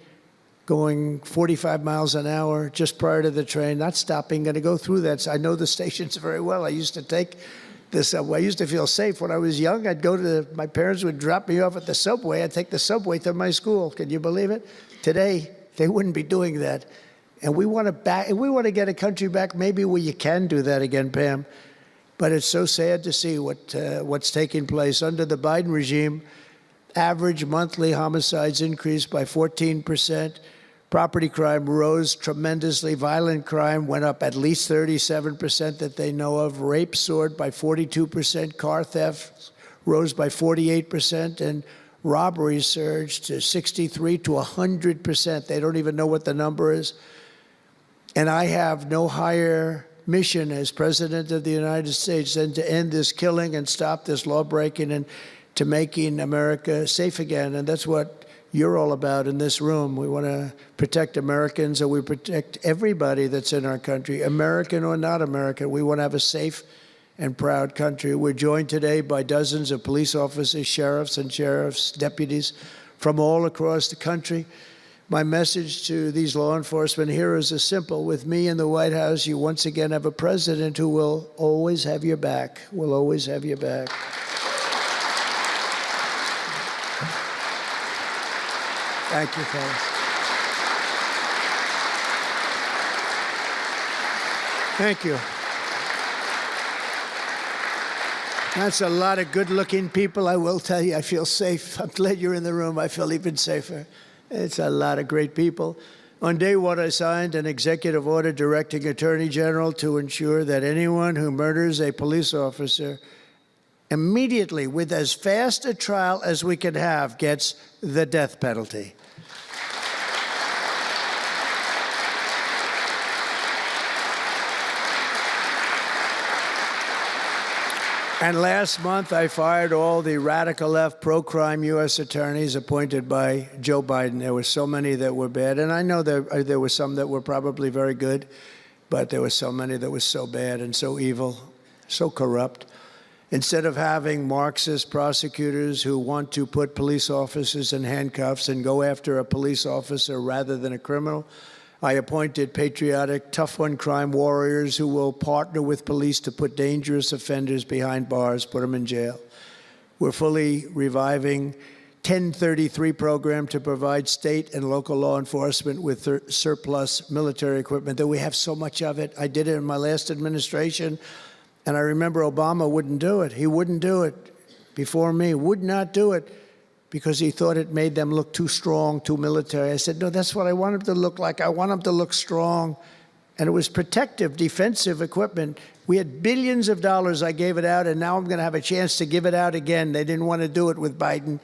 going 45 miles an hour just prior to the train, not stopping, going to go through that. I know the stations very well. I used to take the subway. I used to feel safe. When I was young, I'd go to my parents would drop me off at the subway. I'd take the subway to my school. Can you believe it? Today, they wouldn't be doing that. And we want to get a country back maybe where you can do that again, Pam. But it's so sad to see what's taking place. Under the Biden regime, average monthly homicides increased by 14%. Property crime rose tremendously. Violent crime went up at least 37% that they know of. Rape soared by 42%. Car theft rose by 48%. And robberies surged to 63 to 100%. They don't even know what the number is. And I have no higher mission as President of the United States than to end this killing and stop this law-breaking and to making America safe again. And that's what you're all about in this room. We want to protect Americans, and we protect everybody that's in our country, American or not American. We want to have a safe and proud country. We're joined today by dozens of police officers, sheriffs and sheriff's deputies from all across the country. My message to these law enforcement heroes is simple. With me in the White House, you once again have a president who will always have your back, will always have your back. Thank you, fellas. Thank you. That's a lot of good-looking people. I will tell you, I feel safe. I'm glad you're in the room. I feel even safer. It's a lot of great people. On day one, I signed an executive order directing Attorney General to ensure that anyone who murders a police officer immediately, with as fast a trial as we can have, gets the death penalty. And last month, I fired all the radical left pro-crime U.S. attorneys appointed by Joe Biden. There were so many that were bad. And I know there were some that were probably very good, but there were so many that were so bad and so evil, so corrupt. Instead of having Marxist prosecutors who want to put police officers in handcuffs and go after a police officer rather than a criminal, I appointed patriotic, tough-on-crime warriors who will partner with police to put dangerous offenders behind bars, put them in jail. We're fully reviving 1033 program to provide state and local law enforcement with surplus military equipment, that we have so much of it. I did it in my last administration, and I remember Obama wouldn't do it. He wouldn't do it before me, would not do it, because he thought it made them look too strong, too military. I said, no, that's what I want them to look like. I want them to look strong. And it was protective, defensive equipment. We had billions of dollars. I gave it out, and now I'm going to have a chance to give it out again. They didn't want to do it with Biden,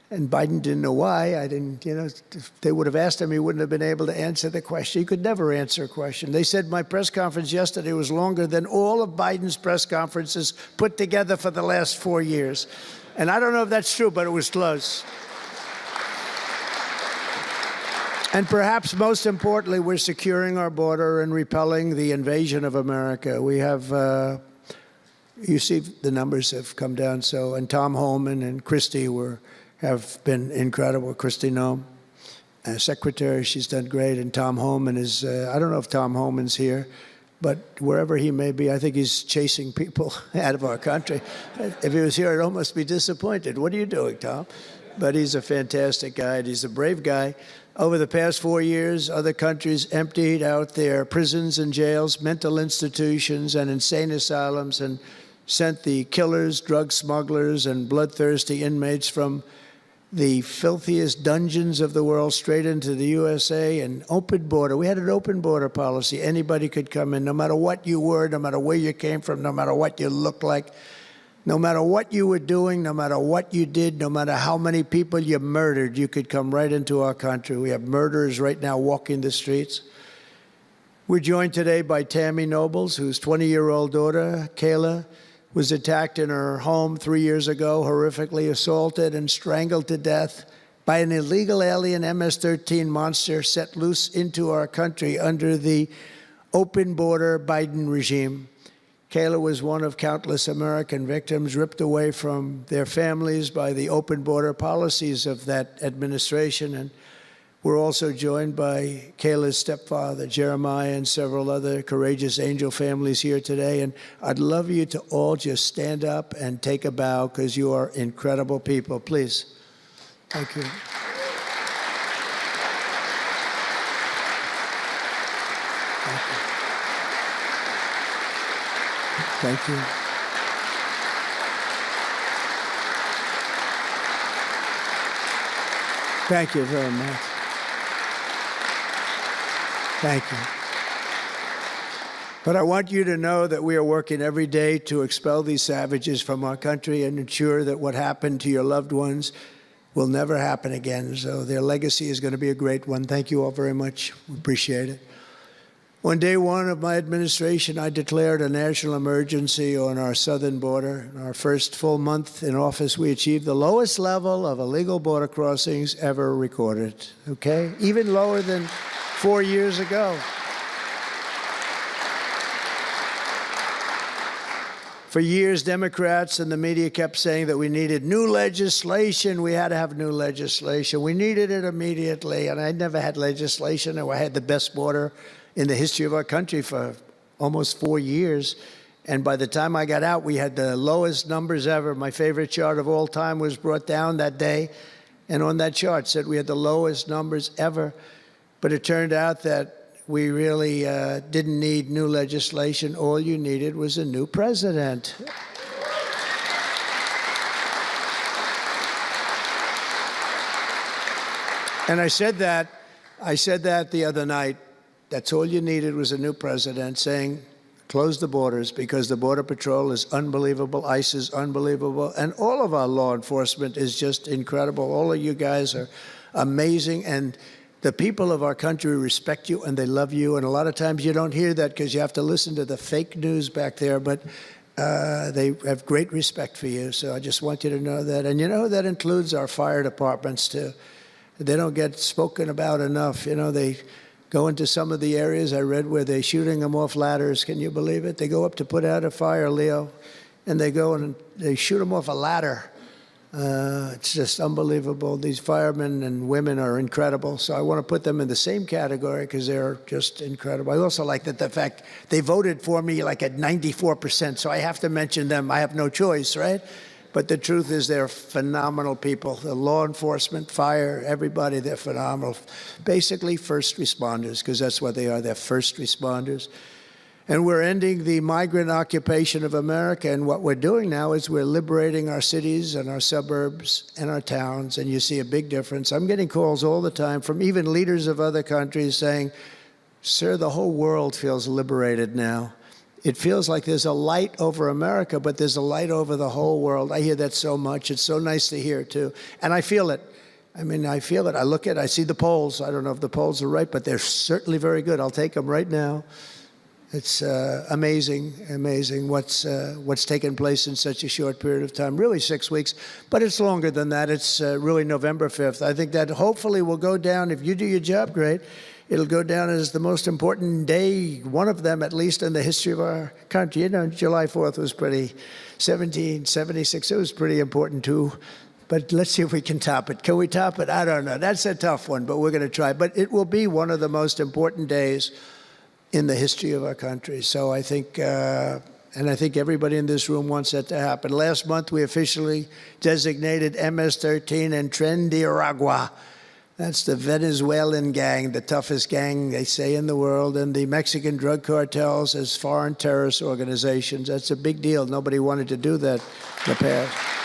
and Biden didn't know why. If they would have asked him, he wouldn't have been able to answer the question. He could never answer a question. They said my press conference yesterday was longer than all of Biden's press conferences put together for the last 4 years. And I don't know if that's true, but it was close. And perhaps most importantly, we're securing our border and repelling the invasion of America. We have, you see the numbers have come down. So, and Tom Homan and Christie were have been incredible. Kristi Noem, Secretary, she's done great. And Tom Homan is, I don't know if Tom Homan's here, but wherever he may be, I think he's chasing people out of our country. If he was here, I'd almost be disappointed. What are you doing, Tom? But he's a fantastic guy. He's a brave guy. Over the past 4 years, other countries emptied out their prisons and jails, mental institutions, and insane asylums, and sent the killers, drug smugglers, and bloodthirsty inmates from the filthiest dungeons of the world straight into the USA. An open border. We had an open border policy. Anybody could come in, no matter what you were, no matter where you came from, no matter what you looked like, no matter what you were doing, no matter what you did, no matter how many people you murdered, you could come right into our country. We have murderers right now walking the streets. We're joined today by Tammy Nobles, whose 20-year-old daughter, Kayla, was attacked in her home 3 years ago, horrifically assaulted and strangled to death by an illegal alien MS-13 monster set loose into our country under the open border Biden regime. Kayla was one of countless American victims ripped away from their families by the open border policies of that administration. And we're also joined by Kayla's stepfather, Jeremiah, and several other courageous angel families here today. And I'd love you to all just stand up and take a bow, because you are incredible people. Please. Thank you. Thank you. Thank you very much. Thank you. But I want you to know that we are working every day to expel these savages from our country and ensure that what happened to your loved ones will never happen again. So their legacy is going to be a great one. Thank you all very much. We appreciate it. On day one of my administration, I declared a national emergency on our southern border. In our first full month in office, we achieved the lowest level of illegal border crossings ever recorded, okay? Even lower than 4 years ago. For years, Democrats and the media kept saying that we needed new legislation. We had to have new legislation. We needed it immediately. And I never had legislation. I had the best border in the history of our country for almost 4 years. And by the time I got out, we had the lowest numbers ever. My favorite chart of all time was brought down that day. And on that chart said we had the lowest numbers ever. But it turned out that we really didn't need new legislation. All you needed was a new president. And I said that the other night. That's all you needed was a new president saying, close the borders, because the Border Patrol is unbelievable, ICE is unbelievable, and all of our law enforcement is just incredible. All of you guys are amazing, and the people of our country respect you and they love you. And a lot of times you don't hear that because you have to listen to the fake news back there, but they have great respect for you. So I just want you to know that. And you know, that includes our fire departments too. They don't get spoken about enough. You know, they go into some of the areas I read where they're shooting them off ladders. Can you believe it? They go up to put out a fire, Leo, and they go and they shoot them off a ladder. It's just unbelievable. These firemen and women are incredible. So I want to put them in the same category because they're just incredible. I also like that the fact they voted for me like at 94%. So I have to mention them. I have no choice, right? But the truth is they're phenomenal people. The law enforcement, fire, everybody, they're phenomenal. Basically first responders, because that's what they are. They're first responders. And we're ending the migrant occupation of America. And what we're doing now is we're liberating our cities and our suburbs and our towns. And you see a big difference. I'm getting calls all the time from even leaders of other countries saying, sir, the whole world feels liberated now. It feels like there's a light over America, but there's a light over the whole world. I hear that so much. It's so nice to hear, too. And I feel it. I mean, I feel it. I look at it. I see the polls. I don't know if the polls are right, but they're certainly very good. I'll take them right now. It's amazing what's taken place in such a short period of time, really 6 weeks, but it's longer than that. It's really November 5th. I think that hopefully will go down, if you do your job great, it'll go down as the most important day, one of them at least in the history of our country. You know, July 4th was pretty, 1776, it was pretty important too. But let's see if we can top it. Can we top it? I don't know. That's a tough one, but we're going to try. But it will be one of the most important days in the history of our country. So I think, and I think everybody in this room wants that to happen. Last month, we officially designated MS-13 and Tren de Aragua. That's the Venezuelan gang, the toughest gang, they say, in the world, and the Mexican drug cartels as foreign terrorist organizations. That's a big deal. Nobody wanted to do that in the past.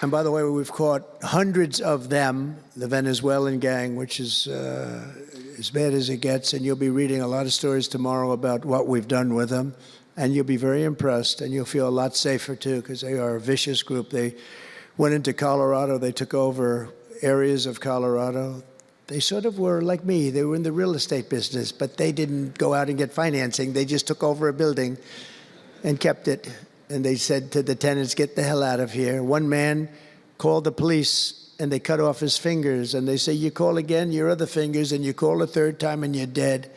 And by the way, we've caught hundreds of them, the Venezuelan gang, which is as bad as it gets. And you'll be reading a lot of stories tomorrow about what we've done with them. And you'll be very impressed, and you'll feel a lot safer, too, because they are a vicious group. They went into Colorado. They took over areas of Colorado. They sort of were like me. They were in the real estate business, but they didn't go out and get financing. They just took over a building and kept it. And they said to the tenants, get the hell out of here. One man called the police, and they cut off his fingers. And they say, you call again, your other fingers, and you call a third time, and you're dead.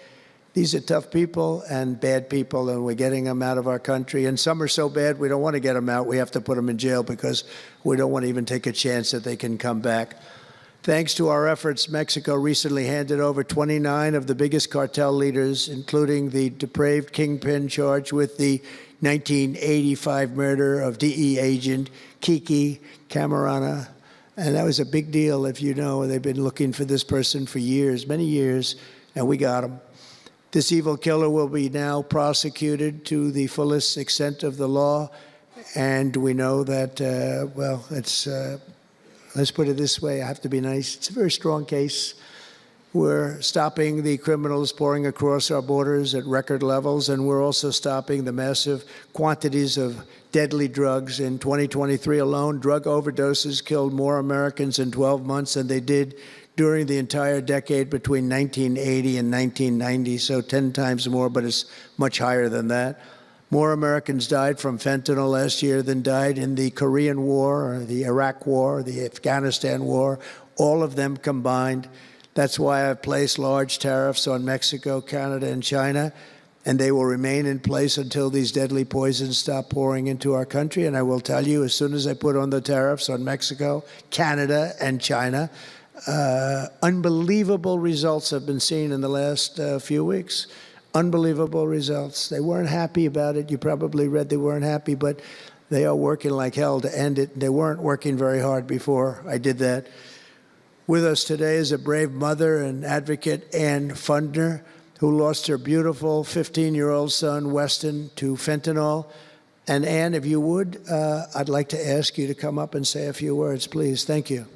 These are tough people and bad people, and we're getting them out of our country. And some are so bad, we don't want to get them out. We have to put them in jail because we don't want to even take a chance that they can come back. Thanks to our efforts, Mexico recently handed over 29 of the biggest cartel leaders, including the depraved kingpin charged with the 1985 murder of DE agent Kiki Camarena. And that was a big deal, if you know. They've been looking for this person for years, many years, and we got him. This evil killer will be now prosecuted to the fullest extent of the law. And we know that, well, it's, let's put it this way, I have to be nice. It's a very strong case. We're stopping the criminals pouring across our borders at record levels, and we're also stopping the massive quantities of deadly drugs. In 2023 alone, drug overdoses killed more Americans in 12 months than they did during the entire decade between 1980 and 1990, so 10 times more, but it's much higher than that. More Americans died from fentanyl last year than died in the Korean War, or the Iraq War, or the Afghanistan War, all of them combined. That's why I've placed large tariffs on Mexico, Canada, and China, and they will remain in place until these deadly poisons stop pouring into our country. And I will tell you, as soon as I put on the tariffs on Mexico, Canada, and China, unbelievable results have been seen in the last few weeks. Unbelievable results. They weren't happy about it. You probably read they weren't happy, but they are working like hell to end it. They weren't working very hard before I did that. With us today is a brave mother and advocate, Ann Fundner, who lost her beautiful 15-year-old son, Weston, to fentanyl. And Ann, if you would, I'd like to ask you to come up and say a few words, please. Thank you.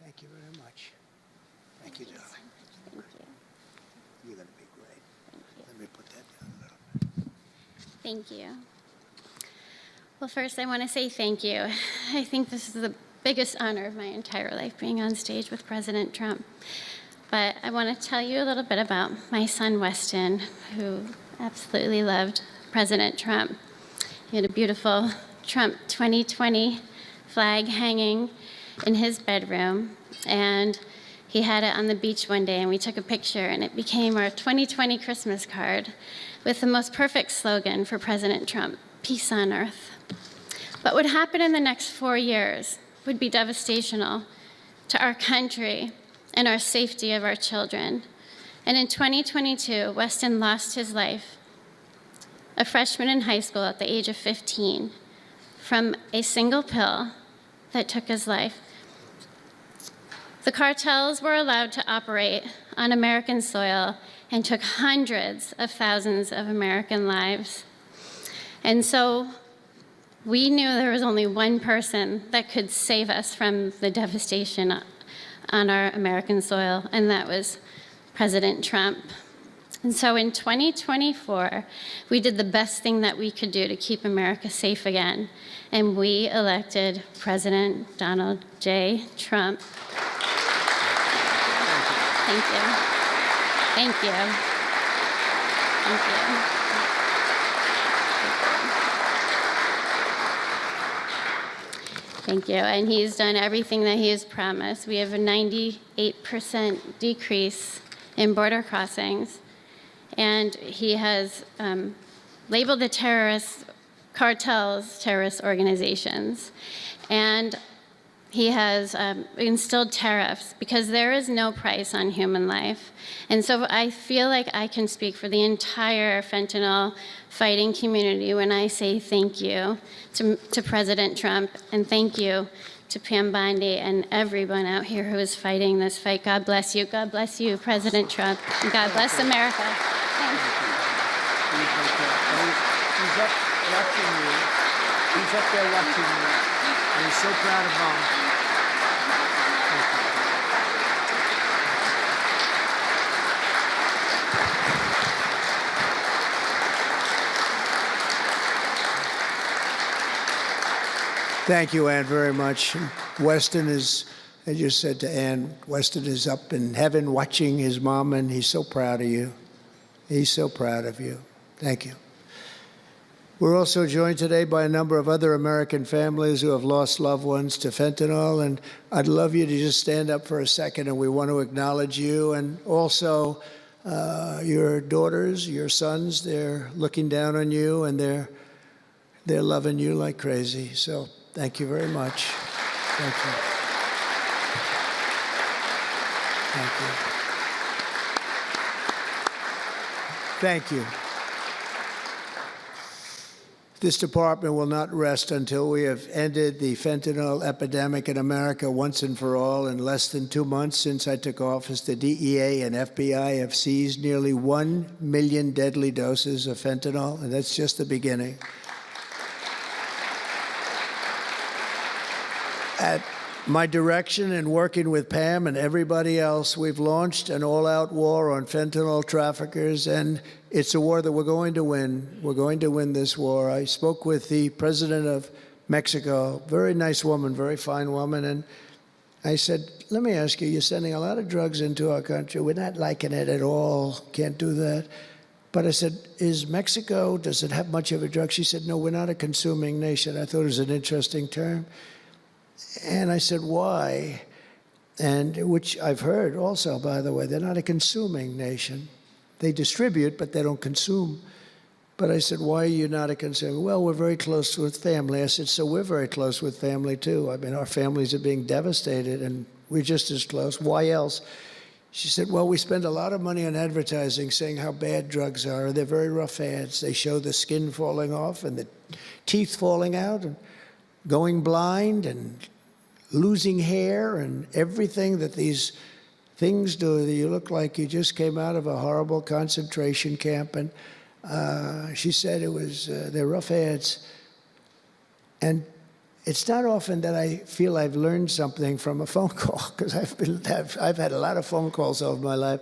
Thank you very much. Thank you, darling. Thank you. You're going to be great. Thank you. Let me put that down a little. Thank you. Well, first, I want to say thank you. I think this is the biggest honor of my entire life, being on stage with President Trump. But I want to tell you a little bit about my son, Weston, who absolutely loved President Trump. He had a beautiful Trump 2020 flag hanging in his bedroom, and he had it on the beach one day, and we took a picture, and it became our 2020 Christmas card with the most perfect slogan for President Trump, peace on earth. But what happened in the next 4 years would be devastational to our country and our safety of our children. And in 2022, Weston lost his life, a freshman in high school at the age of 15, from a single pill that took his life. The cartels were allowed to operate on American soil and took hundreds of thousands of American lives. And so we knew there was only one person that could save us from the devastation on our American soil, and that was President Trump. And so in 2024, we did the best thing that we could do to keep America safe again, and we elected President Donald J. Trump. Thank you. Thank you. Thank you. Thank you. And he's done everything that he has promised. We have a 98% decrease in border crossings. And he has labeled the terrorist cartels terrorist organizations. And he has instilled tariffs because there is no price on human life. And so I feel like I can speak for the entire fentanyl fighting community when I say thank you to President Trump, and thank you to Pam Bondi and everyone out here who is fighting this fight. God bless you. God bless you, President Trump. And God bless America. Thank you. He's up watching you. He's up there watching you. And he's so proud of Mom. Thank you, Ann, very much. Weston is, I just said to Ann, Weston is up in heaven watching his mom, and he's so proud of you. He's so proud of you. Thank you. We're also joined today by a number of other American families who have lost loved ones to fentanyl, and I'd love you to just stand up for a second, and we want to acknowledge you, and also your daughters, your sons. They're looking down on you, and they're loving you like crazy. So thank you very much. Thank you. Thank you. Thank you. This department will not rest until we have ended the fentanyl epidemic in America once and for all. In less than 2 months since I took office, the DEA and FBI have seized nearly 1 million deadly doses of fentanyl, and that's just the beginning. At my direction and working with Pam and everybody else, we've launched an all-out war on fentanyl traffickers, and it's a war that we're going to win. We're going to win this war. I spoke with the president of Mexico, very nice woman, very fine woman, and I said, let me ask you, you're sending a lot of drugs into our country. We're not liking it at all. Can't do that. But I said, is Mexico, does it have much of a drug? She said, no, we're not a consuming nation. I thought it was an interesting term. And I said, why? And which I've heard also, by the way, they're not a consuming nation. They distribute, but they don't consume. But I said, why are you not a consumer? Well, we're very close with family. I said, so we're very close with family, too. I mean, our families are being devastated, and we're just as close. Why else? She said, well, we spend a lot of money on advertising saying how bad drugs are. They're very rough ads. They show the skin falling off and the teeth falling out and going blind and losing hair and everything that these things do. You look like you just came out of a horrible concentration camp. And she said it was, they're rough ads. And it's not often that I feel I've learned something from a phone call, because I've had a lot of phone calls over my life.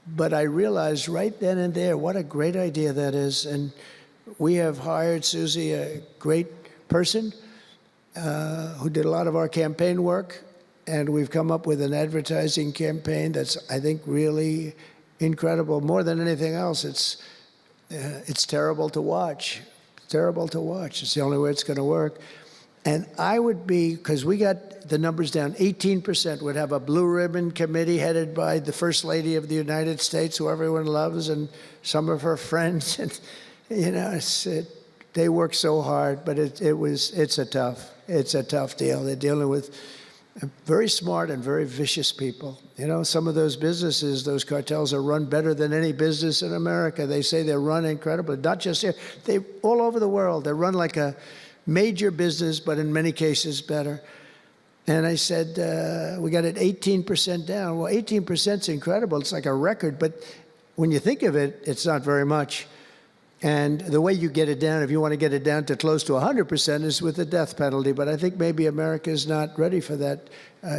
But I realized right then and there what a great idea that is. And we have hired Susie, a great person, who did a lot of our campaign work, and we've come up with an advertising campaign that's, I think, really incredible. More than anything else, it's terrible to watch. Terrible to watch. It's the only way it's going to work. And I would be, because we got the numbers down, 18% would have a blue ribbon committee headed by the First Lady of the United States, who everyone loves, and some of her friends. And, you know, they work so hard, but it's a tough deal. They're dealing with very smart and very vicious people. You know, some of those businesses, those cartels, are run better than any business in America. They say they're run incredibly, not just here, they all over the world. They're run like a major business, but in many cases better. And I said, we got it 18% down. Well, 18% is incredible. It's like a record, but when you think of it, it's not very much. And the way you get it down, if you want to get it down to close to 100%, is with the death penalty. But I think maybe America is not ready for that.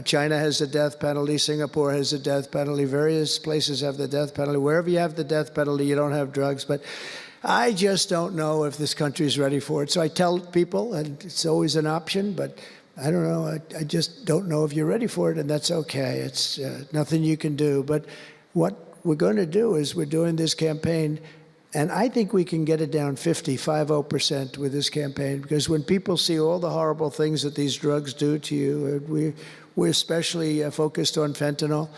China has the death penalty. Singapore has the death penalty. Various places have the death penalty. Wherever you have the death penalty, you don't have drugs. But I just don't know if this country is ready for it. So I tell people, and it's always an option, but I don't know. I just don't know if you're ready for it, and that's okay. It's nothing you can do. But what we're going to do is we're doing this campaign, And I think we can get it down 50% with this campaign, because when people see all the horrible things that these drugs do to you, we're especially focused on fentanyl.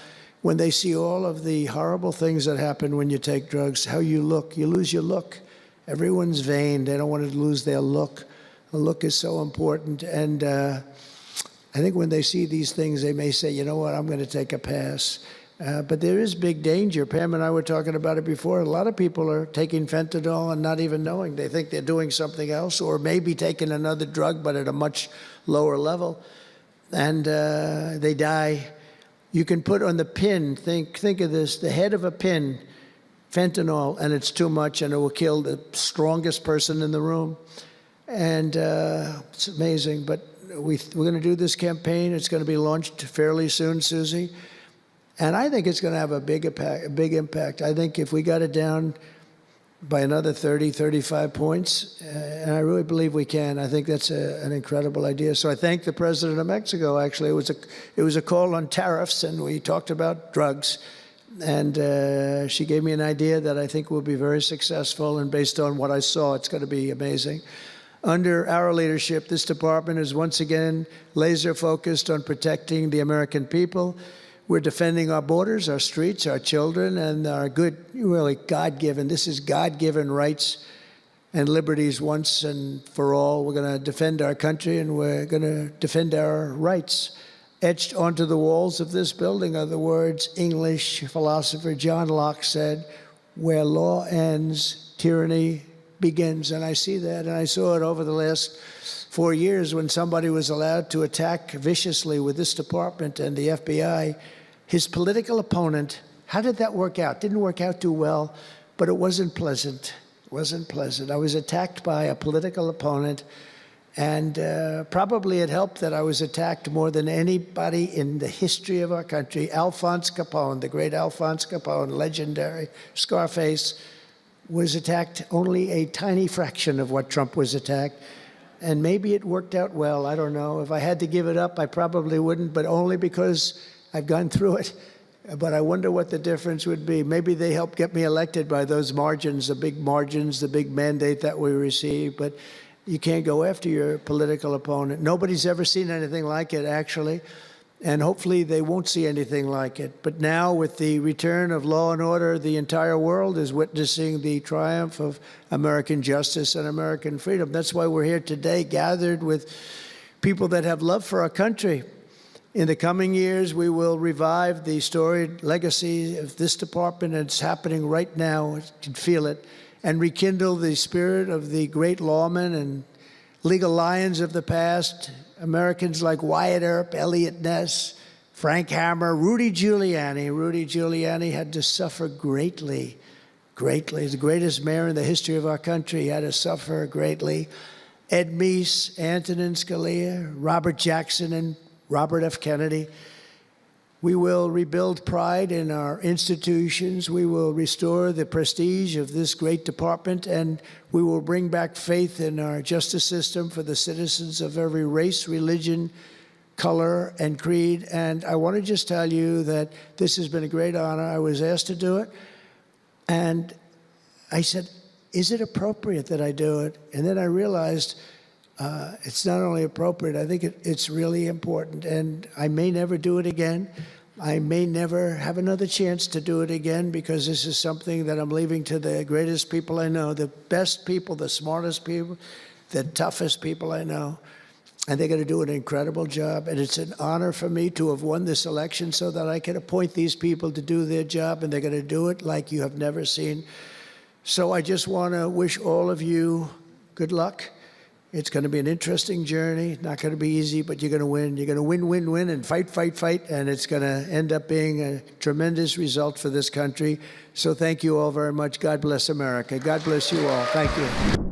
When they see all of the horrible things that happen when you take drugs, how you look, you lose your look. Everyone's vain. They don't want to lose their look. The look is so important. And I think when they see these things, they may say, you know what, I'm going to take a pass. But there is big danger. Pam and I were talking about it before. A lot of people are taking fentanyl and not even knowing. They think they're doing something else, or maybe taking another drug, but at a much lower level. And they die. You can put on the pin, think of this, the head of a pin, fentanyl, and it's too much, and it will kill the strongest person in the room. And it's amazing. But we're going to do this campaign. It's going to be launched fairly soon, Susie. And I think it's going to have a big impact. I think if we got it down by another 30, 35 points, and I really believe we can, I think that's an incredible idea. So I thank the president of Mexico, actually. It was a call on tariffs, and we talked about drugs. And she gave me an idea that I think will be very successful, and based on what I saw, it's going to be amazing. Under our leadership, this department is once again laser focused on protecting the American people. We're defending our borders, our streets, our children, and our good, really God-given, this is God-given rights and liberties once and for all. We're going to defend our country, and we're going to defend our rights. Etched onto the walls of this building are the words English philosopher John Locke said, "Where law ends, tyranny begins." And I see that, and I saw it over the last 4 years when somebody was allowed to attack viciously with this department and the FBI his political opponent. How did that work out? Didn't work out too well, but it wasn't pleasant. It wasn't pleasant. I was attacked by a political opponent, and probably it helped that I was attacked more than anybody in the history of our country. Alphonse Capone, the great Alphonse Capone, legendary Scarface, was attacked only a tiny fraction of what Trump was attacked. And maybe it worked out well. I don't know. If I had to give it up, I probably wouldn't, but only because I've gone through it. But I wonder what the difference would be. Maybe they helped get me elected by those margins, the big mandate that we received. But you can't go after your political opponent. Nobody's ever seen anything like it, actually. And hopefully they won't see anything like it. But now, with the return of law and order, the entire world is witnessing the triumph of American justice and American freedom. That's why we're here today, gathered with people that have love for our country. In the coming years, we will revive the storied legacy of this department, and it's happening right now. You can feel it. And rekindle the spirit of the great lawmen and legal lions of the past, Americans like Wyatt Earp, Elliot Ness, Frank Hammer, Rudy Giuliani. Rudy Giuliani had to suffer greatly, greatly. He's the greatest mayor in the history of our country. He had to suffer greatly. Ed Meese, Antonin Scalia, Robert Jackson, and Robert F. Kennedy. We will rebuild pride in our institutions. We will restore the prestige of this great department, and we will bring back faith in our justice system for the citizens of every race, religion, color, and creed. And I want to just tell you that this has been a great honor. I was asked to do it, and I said, is it appropriate that I do it? And then I realized it's not only appropriate, I think it's really important. And I may never do it again. I may never have another chance to do it again, because this is something that I'm leaving to the greatest people I know, the best people, the smartest people, the toughest people I know. And they're going to do an incredible job. And it's an honor for me to have won this election so that I can appoint these people to do their job, and they're going to do it like you have never seen. So I just want to wish all of you good luck. It's going to be an interesting journey, not going to be easy, but you're going to win. You're going to win, win, win, and fight, fight, fight, and it's going to end up being a tremendous result for this country. So thank you all very much. God bless America. God bless you all. Thank you.